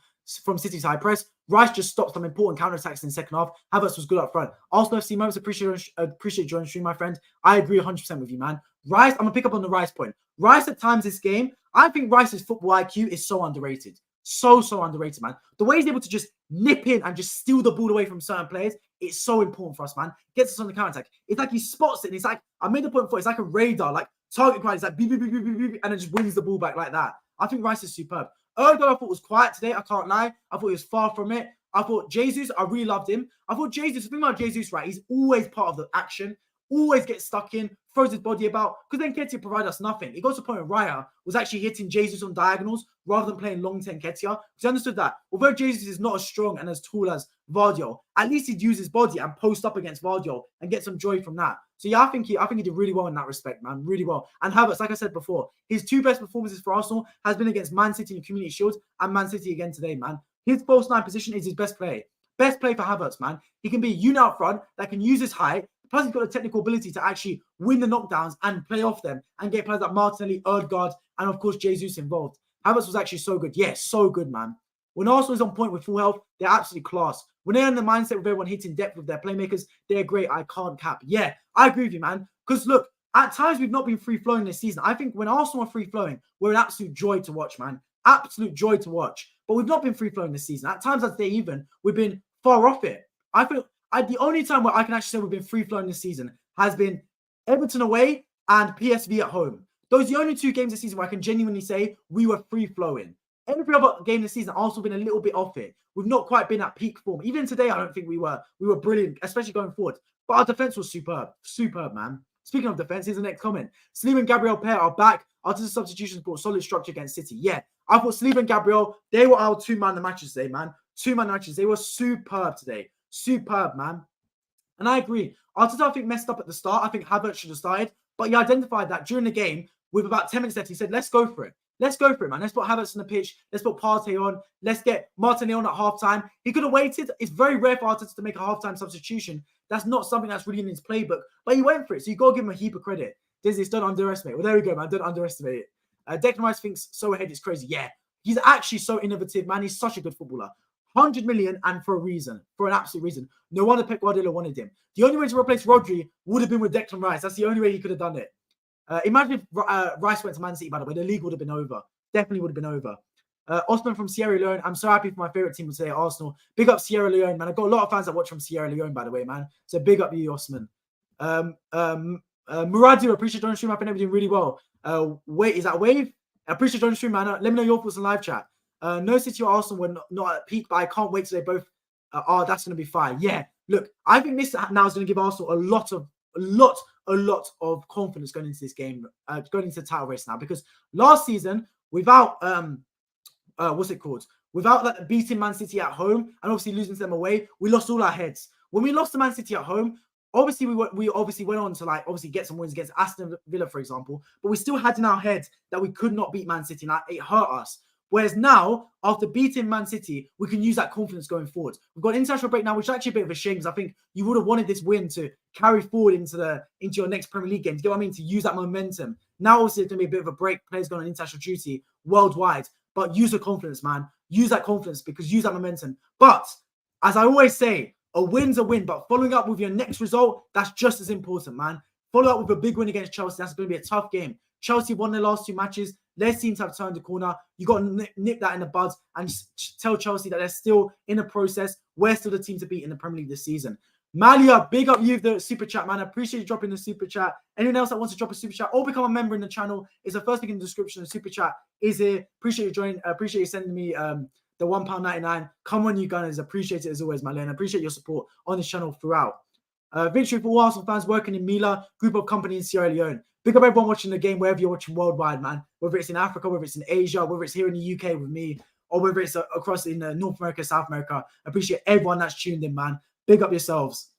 City's high press. Rice just stopped some important counterattacks in the second half. Havertz was good up front. Arsenal FC moments. Appreciate joining stream, my friend. I agree 100% with you, man. Rice, I'm going to pick up on the Rice point. Rice at times this game, I think Rice's football IQ is so underrated. So underrated, man. The way he's able to just nip in and just steal the ball away from certain players, it's so important for us, man. Gets us on the counter attack. It's like he spots it. And it's like, I made the point before, it's like a radar, like target practice, like beep, beep, beep, beep, beep, beep, and it just wins the ball back like that. I think Rice is superb. Odegaard, I thought was quiet today. I can't lie. I thought he was far from it. I thought Jesus, I really loved him. I thought Jesus, the thing about Jesus, right, he's always part of the action, always gets stuck in, throws his body about, because then Nketiah provide us nothing. It goes to a point where Raya was actually hitting Jesus on diagonals rather than playing long to Nketiah. Because he understood that although Jesus is not as strong and as tall as Vardio, at least he'd use his body and post up against Vardio and get some joy from that. So yeah, I think he did really well in that respect, man. Really well. And Havertz, like I said before, his 2 best performances for Arsenal has been against Man City in the Community Shield and Man City again today, man. His false 9 position is his best play. Best play for Havertz, man. He can be a unit up front that can use his height. Plus, he's got the technical ability to actually win the knockdowns and play off them and get players like Martinelli, Odegaard, and of course, Jesus involved. Havertz was actually so good. Yes, so good, man. When Arsenal is on point with full health, they're absolutely class. When they're in the mindset with everyone hitting depth with their playmakers, they're great. I can't cap. Yeah, I agree with you, man. Because look, at times we've not been free-flowing this season. I think when Arsenal are free-flowing, we're an absolute joy to watch, man. Absolute joy to watch. But we've not been free-flowing this season. At times, I'd say even, we've been far off it. I feel the only time where I can actually say we've been free-flowing this season has been Everton away and PSV at home. Those are the only 2 games this season where I can genuinely say we were free-flowing. Every other game this season, Arsenal been a little bit off it. We've not quite been at peak form. Even today, I don't think we were brilliant, especially going forward. But our defense was superb. Superb, man. Speaking of defense, here's the next comment. Saliba and Gabriel pair are back after the substitutions brought solid structure against City. Yeah, I thought Saliba and Gabriel, they were our 2-man the matches today, man. 2-man matches. They were superb today. Superb, man. And I agree. Arteta, I think, messed up at the start. I think Havertz should have started. But he identified that during the game, with about 10 minutes left, he said, let's go for it. Let's go for it, man. Let's put Havertz on the pitch. Let's put Partey on. Let's get Martinelli on at halftime. He could have waited. It's very rare for Arteta to make a halftime substitution. That's not something that's really in his playbook. But he went for it. So you got to give him a heap of credit. Disney, don't underestimate. Well, there we go, man. Don't underestimate it. Declan Rice thinks so ahead is crazy. Yeah. He's actually so innovative, man. He's such a good footballer. 100 million and for a reason. For an absolute reason. No wonder Pep Guardiola wanted him. The only way to replace Rodri would have been with Declan Rice. That's the only way he could have done it. Imagine if Rice went to Man City, by the way. The league would have been over. Definitely would have been over. Osman from Sierra Leone. I'm so happy for my favourite team today, Arsenal. Big up Sierra Leone, man. I've got a lot of fans that watch from Sierra Leone, by the way, man. So big up you, Osman. Muradu, appreciate joining the stream. I've been doing really well. Wait, is that a wave? I appreciate joining the stream, man. Let me know your thoughts in live chat. No City or Arsenal were not at peak, but I can't wait till they both are. That's going to be fine. Yeah. Look, I think this now is going to give Arsenal a lot of confidence going into this game, going into the title race now. Because last season, without without beating Man City at home and obviously losing to them away, we lost all our heads. When we lost to Man City at home, obviously we obviously went on to get some wins against Aston Villa, for example, but we still had in our heads that we could not beat Man City, and it hurt us. Whereas now, after beating Man City, we can use that confidence going forward. We've got an international break now, which is actually a bit of a shame because I think you would have wanted this win to carry forward into your next Premier League game. Do you get what I mean? To use that momentum. Now, obviously, it's going to be a bit of a break. Players going on international duty worldwide. But use the confidence, man. Use that confidence because use that momentum. But, as I always say, a win's a win. But following up with your next result, that's just as important, man. Follow up with a big win against Chelsea. That's going to be a tough game. Chelsea won their last 2 matches. Their teams have turned the corner. You got to nip that in the bud and tell Chelsea that they're still in the process. We're still the team to beat in the Premier League this season. Malia, big up you, the super chat, man. I appreciate you dropping the super chat. Anyone else that wants to drop a super chat or become a member in the channel is the first link in the description. The super chat is here. Appreciate you joining. Appreciate you sending me the £1.99. Come on, you guys. Appreciate it as always, Malia. And appreciate your support on this channel throughout. Victory for all Arsenal fans working in Mila, group of company in Sierra Leone. Big up everyone watching the game, wherever you're watching worldwide, man. Whether it's in Africa, whether it's in Asia, whether it's here in the UK with me, or whether it's across in North America, South America. I appreciate everyone that's tuned in, man. Big up yourselves.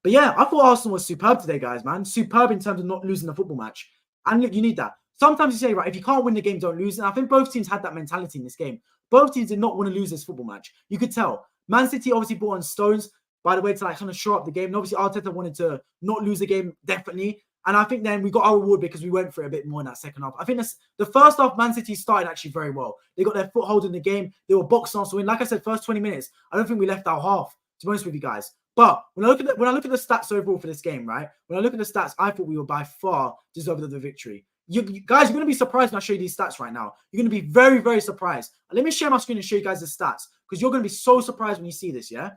But yeah, I thought Arsenal was superb today, guys, man. Superb in terms of not losing the football match. And look, you need that. Sometimes you say, right, if you can't win the game, don't lose. And I think both teams had that mentality in this game. Both teams did not want to lose this football match. You could tell. Man City obviously brought on stones, by the way, to kind of show up the game. And obviously, Arteta wanted to not lose the game, definitely. And I think then we got our reward because we went for it a bit more in that second half. I think the first half, Man City started actually very well. They got their foothold in the game. They were boxing us to win. Like I said, first 20 minutes, I don't think we left our half, to be honest with you guys. But when I look at the stats overall for this game, right? When I look at the stats, I thought we were by far deserved of the victory. You guys, you're going to be surprised when I show you these stats right now. You're going to be very, very surprised. Let me share my screen and show you guys the stats because you're going to be so surprised when you see this, yeah?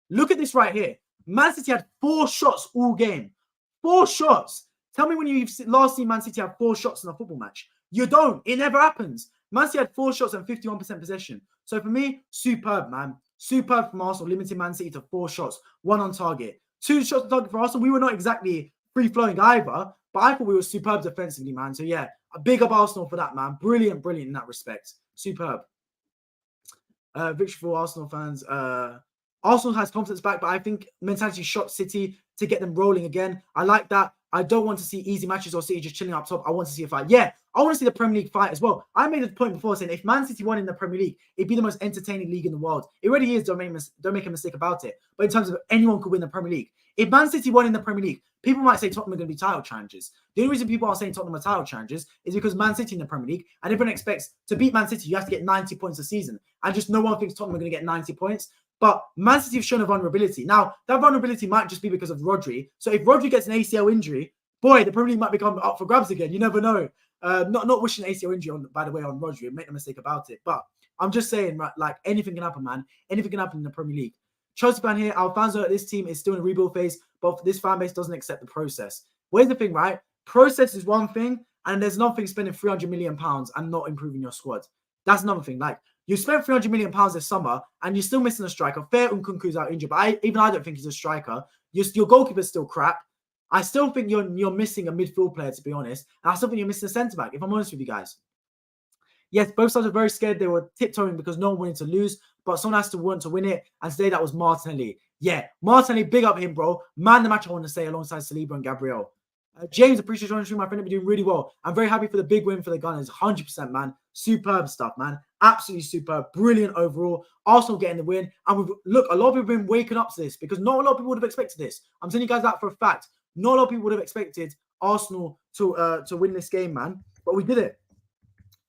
Look at this right here. Man City had 4 shots all game. 4 shots. Tell me when you've last seen Man City have 4 shots in a football match. You don't. It never happens. Man City had 4 shots and 51% possession. So for me, superb, man. Superb from Arsenal, limiting Man City to 4 shots, 1 on target. 2 shots on target for Arsenal. We were not exactly free-flowing either, but I thought we were superb defensively, man. So, yeah, a big up Arsenal for that, man. Brilliant in that respect. Superb. Victory for Arsenal fans. Arsenal has confidence back, but I think mentality shot City to get them rolling again. I like that. I don't want to see easy matches or City just chilling up top. I want to see a fight. Yeah, I want to see the Premier League fight as well. I made a point before saying if Man City won in the Premier League, it'd be the most entertaining league in the world. It already is. Don't make a mistake about it. But in terms of anyone could win the Premier League, if Man City won in the Premier League, people might say Tottenham are going to be title challengers. The only reason people are saying Tottenham are title challengers is because Man City in the Premier League, and everyone expects to beat Man City, you have to get 90 points a season. And just no one thinks Tottenham are going to get 90 points. But Man City have shown a vulnerability. Now, that vulnerability might just be because of Rodri. So if Rodri gets an ACL injury, boy, the Premier League might become up for grabs again. You never know. Not wishing an ACL injury, by the way, on Rodri. Make no mistake about it. But I'm just saying, right, like, anything can happen, man. Anything can happen in the Premier League. Chelsea fan here. Our fans know that this team is still in a rebuild phase, but this fan base doesn't accept the process. Where's the thing, right? Process is one thing, and there's nothing spending £300 million and not improving your squad. That's another thing. Like, you spent £300 million this summer, and you're still missing a striker. Fair Nkunku's out injured, but I don't think he's a striker. Your goalkeeper's still crap. I still think you're missing a midfield player, to be honest. And I still think you're missing a centre-back, if I'm honest with you guys. Yes, both sides are very scared. They were tiptoeing because no one wanted to lose, but someone has to want to win it. And today that was Martinelli. Yeah, Martinelli, big up him, bro. Man the match, I want to say, alongside Saliba and Gabriel. James, appreciate joining my friend. You're doing really well. I'm very happy for the big win for the Gunners. 100%, man. Superb stuff, man. Absolutely superb. Brilliant overall. Arsenal getting the win. And look, a lot of people have been waking up to this because not a lot of people would have expected this. I'm telling you guys that for a fact. Not a lot of people would have expected Arsenal to win this game, man. But we did it.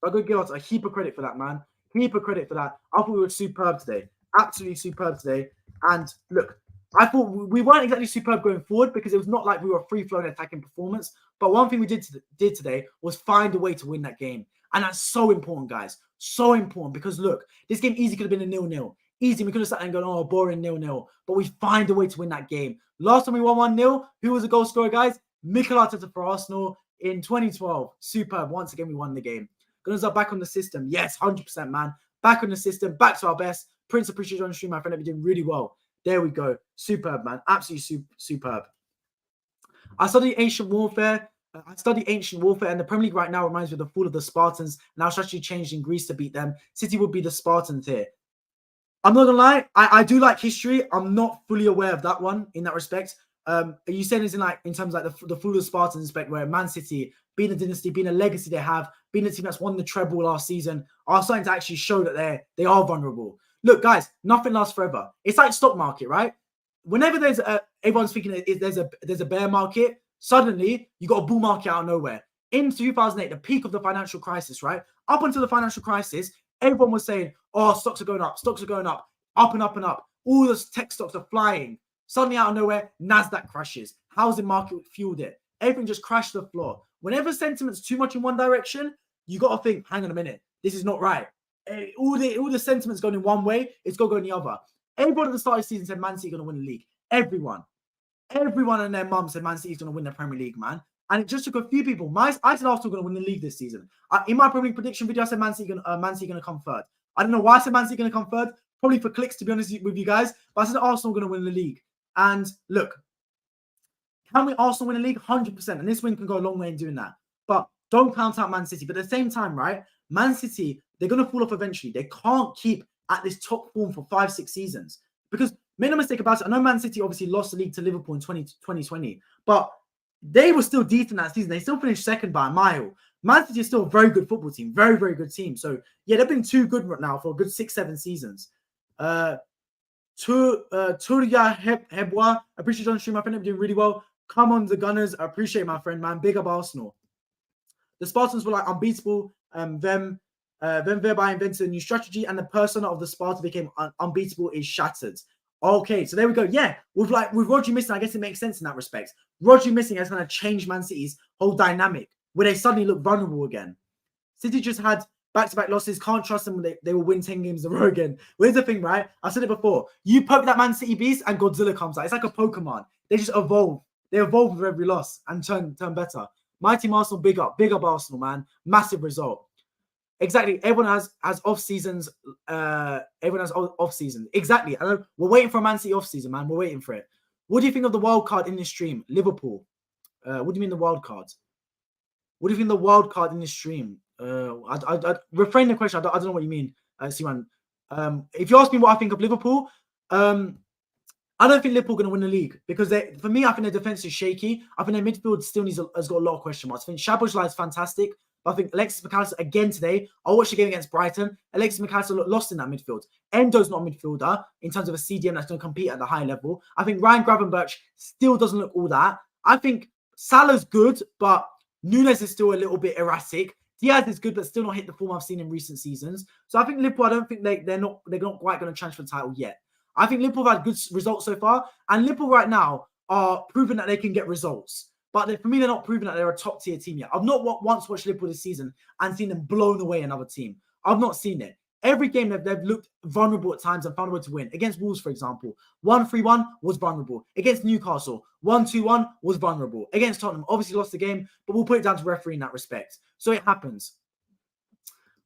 I could give us a heap of credit for that, man. Heap of credit for that. I thought we were superb today. Absolutely superb today. And look, I thought we weren't exactly superb going forward because it was not like we were a free-flowing attacking performance. But one thing we did today was find a way to win that game. And that's so important, guys. So important because, look, this game easily could have been a 0-0. Easy. We could have sat there and gone, oh, boring 0-0. But we find a way to win that game. Last time we won 1-0, who was the goal scorer, guys? Mikel Arteta for Arsenal in 2012. Superb. Once again, we won the game. Gunners are back on the system. Yes, 100%, man. Back on the system. Back to our best. Prince, appreciate you on the stream, my friend. I've been doing really well. There we go. Superb, man. Absolutely superb. I study ancient warfare. And the Premier League right now reminds me of the fall of the Spartans. Now strategy changed in Greece to beat them. City would be the Spartans here. I'm not gonna lie. I do like history. I'm not fully aware of that one in that respect. Are you saying this in terms of like the fall of the Spartans aspect, where Man City, being a dynasty, being a legacy they have, being a team that's won the treble last season, are starting to actually show that they are vulnerable. Look, guys, nothing lasts forever. It's like stock market, right? Whenever everyone's thinking there's a bear market, suddenly you got a bull market out of nowhere. In 2008, the peak of the financial crisis, right? Up until the financial crisis, everyone was saying, oh, stocks are going up, up and up and up. All the tech stocks are flying. Suddenly out of nowhere, NASDAQ crashes. Housing market fueled it. Everything just crashed to the floor. Whenever sentiment's too much in one direction, you got to think, hang on a minute, this is not right. All the sentiment's going in one way, it's going to go in the other. Everyone at the start of the season said Man City going to win the league. Everyone and their mum said Man City's going to win the Premier League, man. And it just took a few people. I said Arsenal going to win the league this season. In my Premier League prediction video, I said Man City going to come third. I don't know why I said Man City going to come third. Probably for clicks, to be honest with you guys. But I said Arsenal going to win the league. And look, can we Arsenal win the league? 100%. And this win can go a long way in doing that. But don't count out Man City. But at the same time, right, Man City, they're going to fall off eventually. They can't keep at this top form for 5-6 seasons. Because make no mistake about it, I know Man City obviously lost the league to Liverpool in 2020. But they were still decent that season. They still finished second by a mile. Man City is still a very good football team. Very, very good team. So, yeah, they've been too good right now for a good 6-7 seasons. Turya Hebwa, appreciate you on the stream. My friend, I'm doing really well. Come on, the Gunners. I appreciate my friend, man. Big up Arsenal. The Spartans were like unbeatable. Them thereby invented a new strategy, and the persona of the Sparta became unbeatable is shattered. Okay, so there we go. Yeah, with Rodri missing, I guess it makes sense in that respect. Rodri missing has kind of changed Man City's whole dynamic, where they suddenly look vulnerable again. City just had back-to-back losses. Can't trust them when they will win 10 games in a row again. Where's the thing, right? I said it before. You poke that Man City beast and Godzilla comes out. It's like a Pokemon. They just evolve. They evolve with every loss and turn better. My team Arsenal, big up Arsenal, man. Massive result. Exactly. Everyone has off seasons. Everyone has off season. Exactly. I know we're waiting for a Man City off season, man. We're waiting for it. What do you think of the wild card in this stream? Liverpool. What do you mean the wild card? What do you think the wild card in this stream? I refrain the question. I don't know what you mean, Siman. If you ask me what I think of Liverpool, I don't think Liverpool are going to win the league because for me, I think their defense is shaky. I think their midfield still has got a lot of question marks. I think Szoboszlai is fantastic, but I think Alexis McAllister again today. I watched the game against Brighton. Alexis McAllister looked lost in that midfield. Endo's not a midfielder in terms of a CDM that's going to compete at the high level. I think Ryan Gravenberch still doesn't look all that. I think Salah's good, but Nunes is still a little bit erratic. Diaz is good, but still not hit the form I've seen in recent seasons. So I think Liverpool, I don't think they're not quite going to challenge for the title yet. I think Liverpool have had good results so far, and Liverpool right now are proving that they can get results. But for me, they're not proving that they're a top-tier team yet. I've not once watched Liverpool this season and seen them blown away another team. I've not seen it. Every game they've looked vulnerable at times and found a way to win. Against Wolves, for example, 1-3-1 was vulnerable. Against Newcastle, 1-2-1 was vulnerable. Against Tottenham, obviously lost the game, but we'll put it down to referee in that respect. So it happens.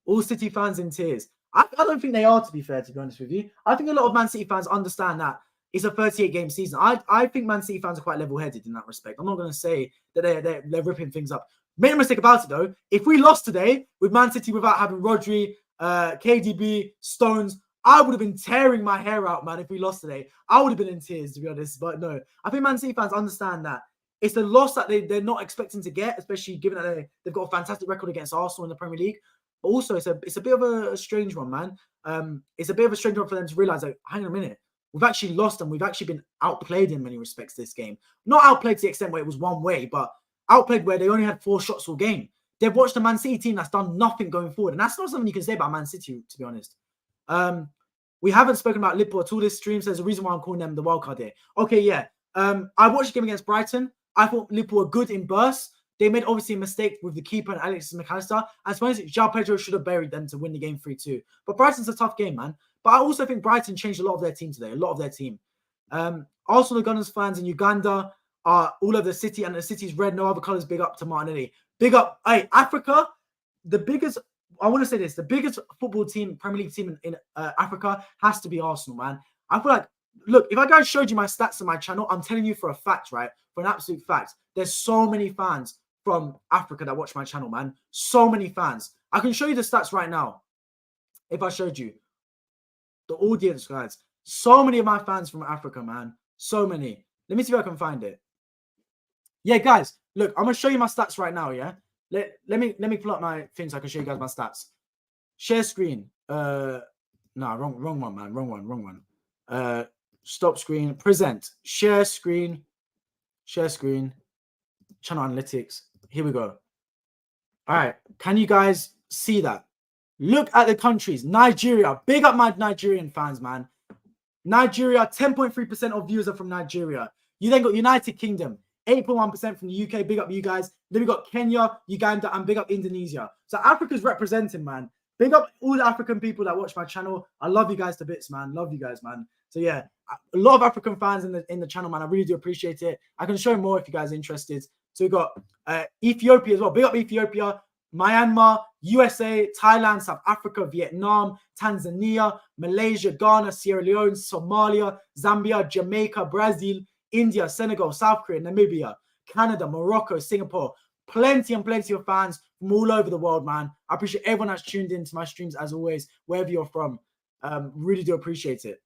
All City fans in tears. I don't think they are, to be fair, to be honest with you. I think a lot of Man City fans understand that it's a 38-game season. I think Man City fans are quite level-headed in that respect. I'm not going to say that they're ripping things up. Make no mistake about it, though. If we lost today with Man City without having Rodri, KDB, Stones, I would have been tearing my hair out, man, if we lost today. I would have been in tears, to be honest. But no, I think Man City fans understand that it's a loss that they're not expecting to get, especially given that they've got a fantastic record against Arsenal in the Premier League. But also, it's a bit of a strange one, man. It's a bit of a strange one for them to realise, like, hang on a minute. We've actually lost and we've actually been outplayed in many respects this game. Not outplayed to the extent where it was one way, but outplayed where they only had 4 shots all game. They've watched a Man City team that's done nothing going forward. And that's not something you can say about Man City, to be honest. We haven't spoken about Liverpool at all this stream, so there's a reason why I'm calling them the wildcard here. Okay, yeah. I watched the game against Brighton. I thought Liverpool were good in bursts. They made, obviously, a mistake with the keeper and Alexis McAllister. And to be honest, João Pedro should have buried them to win the game 3-2. But Brighton's a tough game, man. But I also think Brighton changed a lot of their team today, a lot of their team. Arsenal Gunners fans in Uganda are all over the city, and the city's red, no other colours. Big up to Martinelli. Big up. Hey, Africa, the biggest, I want to say this, the biggest football team, Premier League team in Africa has to be Arsenal, man. I feel like, look, if I guys showed you my stats on my channel, I'm telling you for a fact, right? For an absolute fact. There's so many fans from Africa that watch my channel, man. So many fans. I can show you the stats right now. If I showed you the audience, guys. So many of my fans from Africa, man. So many. Let me see if I can find it. Yeah, guys, look, I'm going to show you my stats right now, yeah? Let me pull up my thing so I can show you guys my stats. Share screen. Wrong one, man. Wrong one. Stop screen. Present. Share screen. Share screen. Channel analytics. Here we go. All right. Can you guys see that? Look at the countries. Nigeria. Big up my Nigerian fans, man. Nigeria, 10.3% of viewers are from Nigeria. You then got United Kingdom, 8.1% from the UK. Big up you guys. Then we got Kenya, Uganda, and big up Indonesia. So Africa's representing, man. Big up all the African people that watch my channel. I love you guys to bits, man. Love you guys, man. So yeah, a lot of African fans in the channel, man. I really do appreciate it. I can show more if you guys are interested. So we got Ethiopia as well. Big up Ethiopia, Myanmar, USA, Thailand, South Africa, Vietnam, Tanzania, Malaysia, Ghana, Sierra Leone, Somalia, Zambia, Jamaica, Brazil, India, Senegal, South Korea, Namibia, Canada, Morocco, Singapore. Plenty and plenty of fans from all over the world, man. I appreciate everyone that's tuned into my streams, as always, wherever you're from. Really do appreciate it.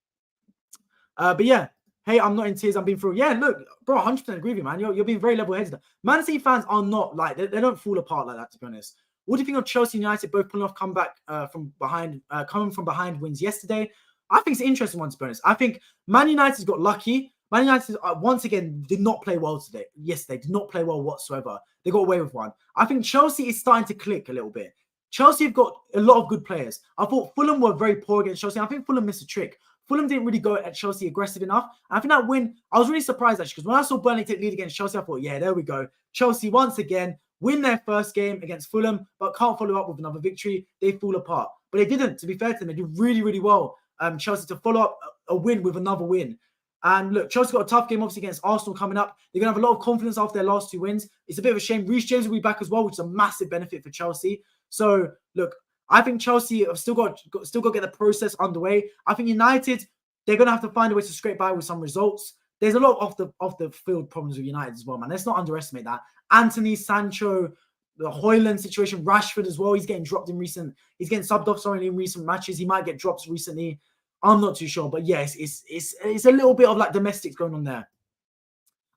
But yeah, hey, I'm not in tears. I'm being through. Yeah, look, bro, 100% agree with you, man. You're being very level-headed. Man City fans are not like, they don't fall apart like that, to be honest. What do you think of Chelsea United both pulling off comeback from behind, coming from behind wins yesterday? I think it's an interesting one, to be honest. I think Man United's got lucky. Man United, once again, did not play well today. Yesterday, did not play well whatsoever. They got away with one. I think Chelsea is starting to click a little bit. Chelsea have got a lot of good players. I thought Fulham were very poor against Chelsea. I think Fulham missed a trick. Fulham didn't really go at Chelsea aggressive enough. And I think that win, I was really surprised, actually, because when I saw Burnley take lead against Chelsea, I thought, yeah, there we go. Chelsea, once again, win their first game against Fulham, but can't follow up with another victory. They fall apart. But they didn't, to be fair to them. They did really, really well, Chelsea, to follow up a win with another win. And look, Chelsea got a tough game, obviously, against Arsenal coming up. They're going to have a lot of confidence after their last 2 wins. It's a bit of a shame. Reece James will be back as well, which is a massive benefit for Chelsea. So, look, I think Chelsea have still got to get the process underway. I think United, they're going to have to find a way to scrape by with some results. there's a lot of off the field problems with United as well, man. Let's not underestimate that. Anthony, Sancho, the Højlund situation, Rashford as well. He's getting dropped in recent. He's getting subbed off in recent matches. He might get dropped recently. I'm not too sure, but yes, it's a little bit of like domestics going on there.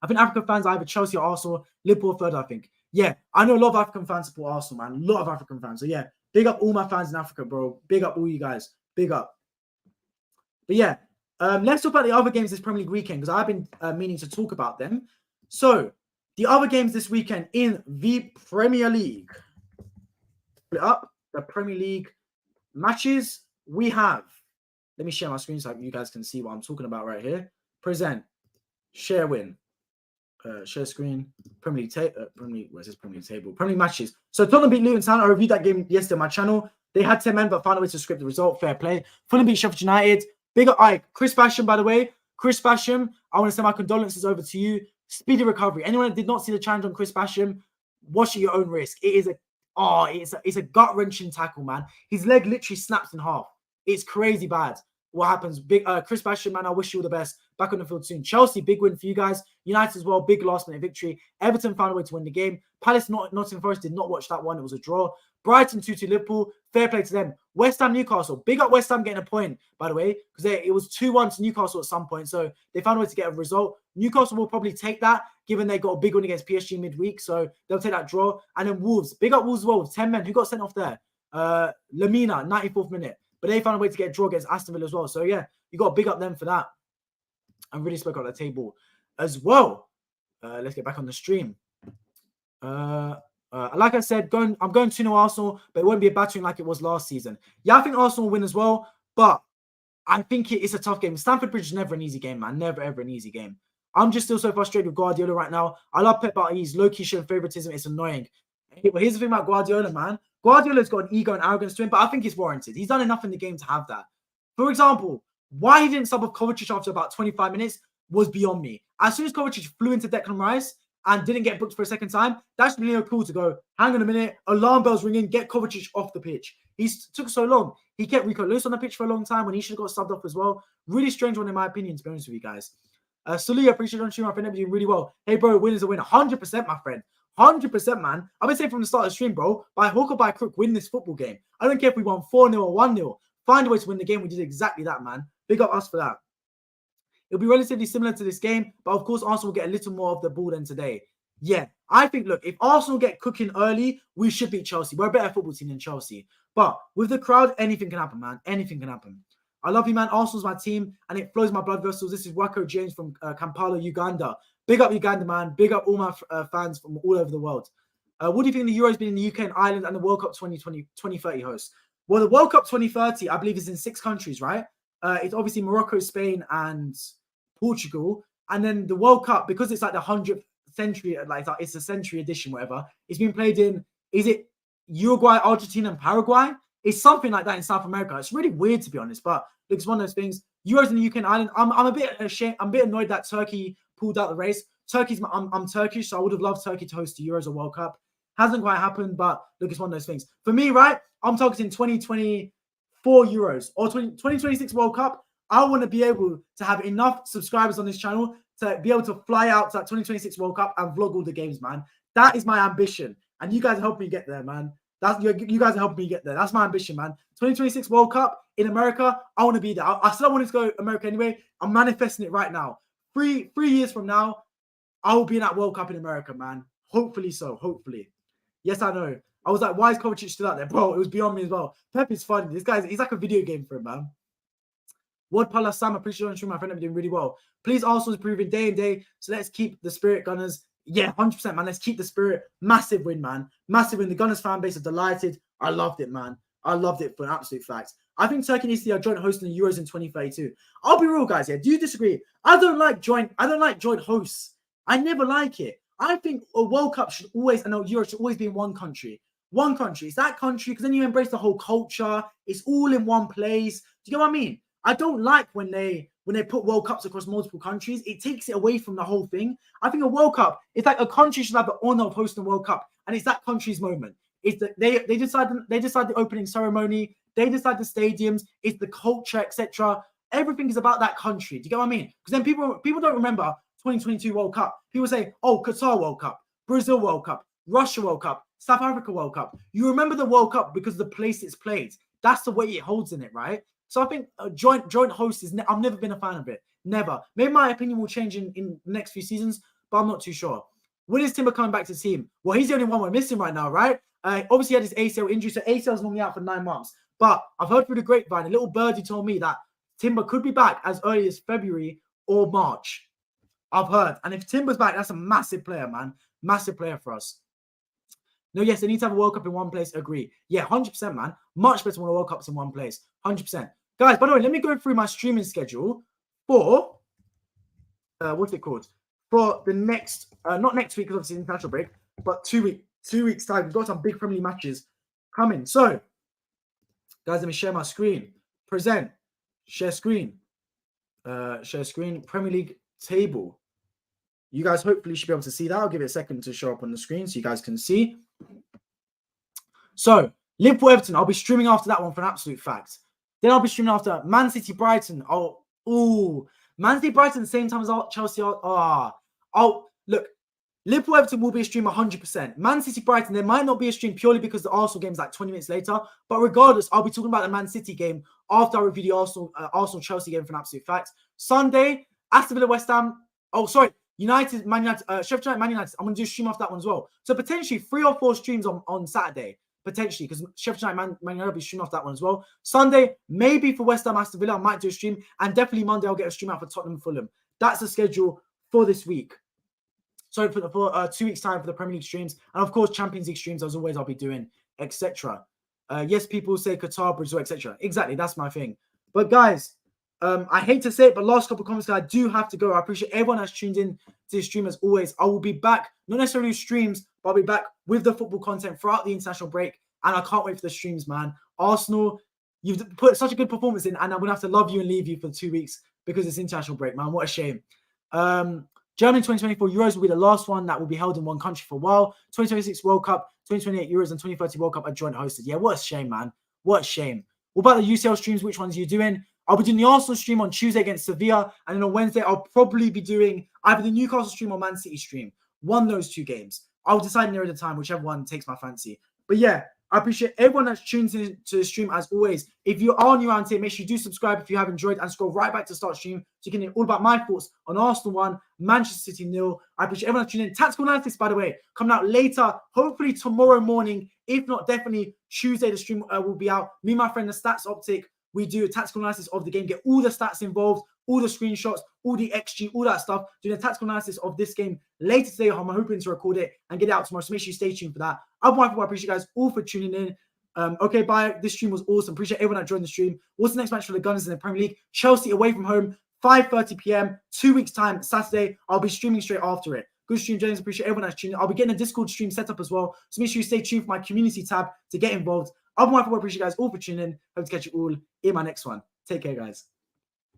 I think African fans are either Chelsea or Arsenal, Liverpool third, I think. Yeah, I know a lot of African fans support Arsenal, man. A lot of African fans. So yeah, big up all my fans in Africa, bro. Big up all you guys. Big up. But yeah, let's talk about the other games this Premier League weekend, because I've been meaning to talk about them. So the other games this weekend in the Premier League. Split up the Premier League matches we have. Let me share my screen so you guys can see what I'm talking about right here. Present, share win, share screen, Premier League where's this Premier League table? Premier League matches. So Tottenham beat Luton Town. I reviewed that game yesterday on my channel. They had 10 men, but found a way to script the result. Fair play. Fulham beat Sheffield United. Big up, Chris Basham, by the way. Chris Basham, I want to send my condolences over to you. Speedy recovery. Anyone that did not see the challenge on Chris Basham, watch at your own risk. It is it's a gut-wrenching tackle, man. His leg literally snaps in half. It's crazy bad what happens. Big Chris Basham, man, I wish you all the best. Back on the field soon. Chelsea, big win for you guys. United as well, big last-minute victory. Everton found a way to win the game. Palace, Nottingham Forest, did not watch that one. It was a draw. Brighton 2-2 Liverpool. Fair play to them. West Ham, Newcastle. Big up West Ham getting a point, by the way, because it was 2-1 to Newcastle at some point. So they found a way to get a result. Newcastle will probably take that, given they got a big win against PSG midweek. So they'll take that draw. And then Wolves. Big up Wolves as well with 10 men. Who got sent off there? Lamina, 94th minute. But they found a way to get a draw against Aston Villa as well. So yeah, you got to big up them for that. I'm really spoke on the table as well. Let's get back on the stream. Like I said, I'm going 2-0 Arsenal, but it won't be a battering like it was last season. Yeah, I think Arsenal will win as well, but I think it's a tough game. Stamford Bridge is never an easy game, man. Never, ever an easy game. I'm just still so frustrated with Guardiola right now. I love Pep, but he's low-key showing favoritism. It's annoying. But here's the thing about Guardiola, man. Guardiola's got an ego and arrogance to him, but I think it's warranted. He's done enough in the game to have that. For example, why he didn't sub off Kovacic after about 25 minutes was beyond me. As soon as Kovacic flew into Declan Rice and didn't get booked for a second time, that's really cool to go, hang on a minute, alarm bells ringing, get Kovacic off the pitch. He took so long. He kept Rico Lewis on the pitch for a long time when he should have got subbed off as well. Really strange one in my opinion, to be honest with you guys. Sully, I appreciate you on stream. My friend, I'm doing really well. Hey, bro, win is a win. 100%, my friend. 100%, man. I've been saying from the start of the stream, bro, by hook or by crook, win this football game. I don't care if we won 4-0 or 1-0. Find a way to win the game. We did exactly that, man. Big up us for that. It'll be relatively similar to this game, but of course, Arsenal will get a little more of the ball than today. Yeah, I think, look, if Arsenal get cooking early, we should beat Chelsea. We're a better football team than Chelsea. But with the crowd, anything can happen, man. Anything can happen. I love you, man. Arsenal's my team, and it flows my blood vessels. This is Wako James from Kampala, Uganda. Big up Uganda, man. Big up all my fans from all over the world. What do you think the Euro's been in the UK and Ireland and the World Cup 2030 hosts? Well, the World Cup 2030, I believe, is in 6 countries, right? It's obviously Morocco, Spain, and Portugal. And then the World Cup, because it's like the 100th century, like it's a century edition, whatever, it's been played in, is it Uruguay, Argentina, and Paraguay? It's something like that in South America. It's really weird, to be honest, but it's one of those things. Euros in the UK and Ireland. I'm a bit ashamed. I'm a bit annoyed that Turkey pulled out the race. I'm Turkish, so I would have loved Turkey to host the Euros or World Cup. Hasn't quite happened, but look, it's one of those things. For me, right, I'm targeting 2024 Euros or 2026 World Cup. I want to be able to have enough subscribers on this channel to be able to fly out to that 2026 World Cup and vlog all the games, man. That is my ambition. And you guys help me get there, man. You guys are helping me get there. That's my ambition, man. 2026 World Cup in America, I want to be there. I still wanted to go to America anyway. I'm manifesting it right now. 3 years from now, I will be in that World Cup in America, man. Hopefully so. Hopefully. Yes, I know. I was like, why is Kovacic still out there? Bro, it was beyond me as well. Pep is funny. This guy's, he's like a video game for him, man. Ward Pala Sam, appreciate you on stream. My friend, I'm doing really well. Please, Arsenal's improving day and day. So let's keep the spirit, Gunners. Yeah, 100%, man. Let's keep the spirit. Massive win, man. Massive win. The Gunners fan base are delighted. I loved it, man. I loved it for an absolute fact. I think Turkey needs to be a joint host in the Euros in 2032. I'll be real, guys. Yeah, do you disagree? I don't like joint hosts. I never like it. I think a World Cup should always, and a Euro should always be in one country. One country. It's that country because then you embrace the whole culture. It's all in one place. Do you get what I mean? I don't like when they put World Cups across multiple countries. It takes it away from the whole thing. I think a World Cup, it's like a country should have the honor of hosting a World Cup, and it's that country's moment. It's that they decide the opening ceremony, they decide the stadiums, it's the culture, etc. Everything is about that country. Do you get what I mean? Because then people don't remember 2022 World Cup. People say, oh, Qatar World Cup, Brazil World Cup, Russia World Cup, South Africa World Cup. You remember the World Cup because of the place it's played. That's the way it holds in it, right? So I think a joint host is. I've never been a fan of it. Never. Maybe my opinion will change in the next few seasons, but I'm not too sure. When is Timber coming back to the team? Well, he's the only one we're missing right now, right? Obviously, he had his ACL injury, so ACL is normally out for 9 months. But I've heard through the grapevine, a little birdie told me that Timber could be back as early as February or March. I've heard. And if Timber's back, that's a massive player, man. Massive player for us. No, yes, they need to have a World Cup in one place. Agree. Yeah, 100%, man. Much better when a World Cup's in one place. 100%. Guys, by the way, let me go through my streaming schedule for, what's it called? For the next, not next week because obviously it's international break, but 2 weeks time. We've got some big friendly matches coming. So, guys, let me share my screen. Present. Share screen. Share screen. Premier League table. You guys hopefully should be able to see that. I'll give it a second to show up on the screen so you guys can see. So, Liverpool-Everton, I'll be streaming after that one for an absolute fact. Then I'll be streaming after Man City-Brighton. Man City-Brighton, same time as Chelsea. Look, Liverpool-Everton will be a stream 100%. Man City-Brighton, there might not be a stream purely because the Arsenal game's like 20 minutes later. But regardless, I'll be talking about the Man City game after I review the Arsenal-Chelsea game for an absolute fact. Sunday, Aston Villa-West Ham. United, Man United, Sheffield United, Man United. I'm going to do a stream off that one as well. So potentially 3 or 4 streams on Saturday. Potentially, because Sheffield United, Man United will be streaming off that one as well. Sunday, maybe for West Ham, Aston Villa, I might do a stream. And definitely Monday, I'll get a stream out for Tottenham, Fulham. That's the schedule for this week. So for 2 weeks' time for the Premier League streams. And of course, Champions League streams, as always, I'll be doing, etc. Yes, people say Qatar, Brazil, etc. Exactly, that's my thing. But guys, I hate to say it, but last couple of comments, I do have to go. I appreciate everyone that's tuned in to the stream as always. I will be back, not necessarily streams, but I'll be back with the football content throughout the international break. And I can't wait for the streams, man. Arsenal, you've put such a good performance in, and I'm going to have to love you and leave you for 2 weeks because it's international break, man. What a shame. Germany 2024 Euros will be the last one that will be held in one country for a while. 2026 World Cup, 2028 Euros, and 2030 World Cup are joint hosted. Yeah, what a shame, man. What a shame. What about the UCL streams? Which ones are you doing? I'll be doing the Arsenal stream on Tuesday against Sevilla. And then on Wednesday, I'll probably be doing either the Newcastle stream or Man City stream. One of those 2 games. I'll decide nearer the time, whichever one takes my fancy. But yeah, I appreciate everyone that's tuned in to the stream as always. If you are new around here, make sure you do subscribe if you have enjoyed and scroll right back to start stream so you can hear all about my thoughts on Arsenal 1, Manchester City 0. I appreciate everyone that's tuned in. Tactical analysis, by the way, coming out later, hopefully tomorrow morning. If not, definitely Tuesday, the stream will be out. Me and my friend, the Stats Optic, we do a tactical analysis of the game, get all the stats involved, all the screenshots, all the XG, all that stuff. Doing a tactical analysis of this game later today. I'm hoping to record it and get it out tomorrow. So make sure you stay tuned for that. Otherwise, I appreciate you guys all for tuning in. Okay, bye. This stream was awesome. Appreciate everyone that joined the stream. What's the next match for the Gunners in the Premier League? Chelsea away from home, 5:30 p.m. 2 weeks time, Saturday. I'll be streaming straight after it. Good stream, James. Appreciate everyone that's tuning in. I'll be getting a Discord stream set up as well. So make sure you stay tuned for my community tab to get involved. Otherwise, I appreciate you guys all for tuning in. Hope to catch you all in my next one. Take care, guys.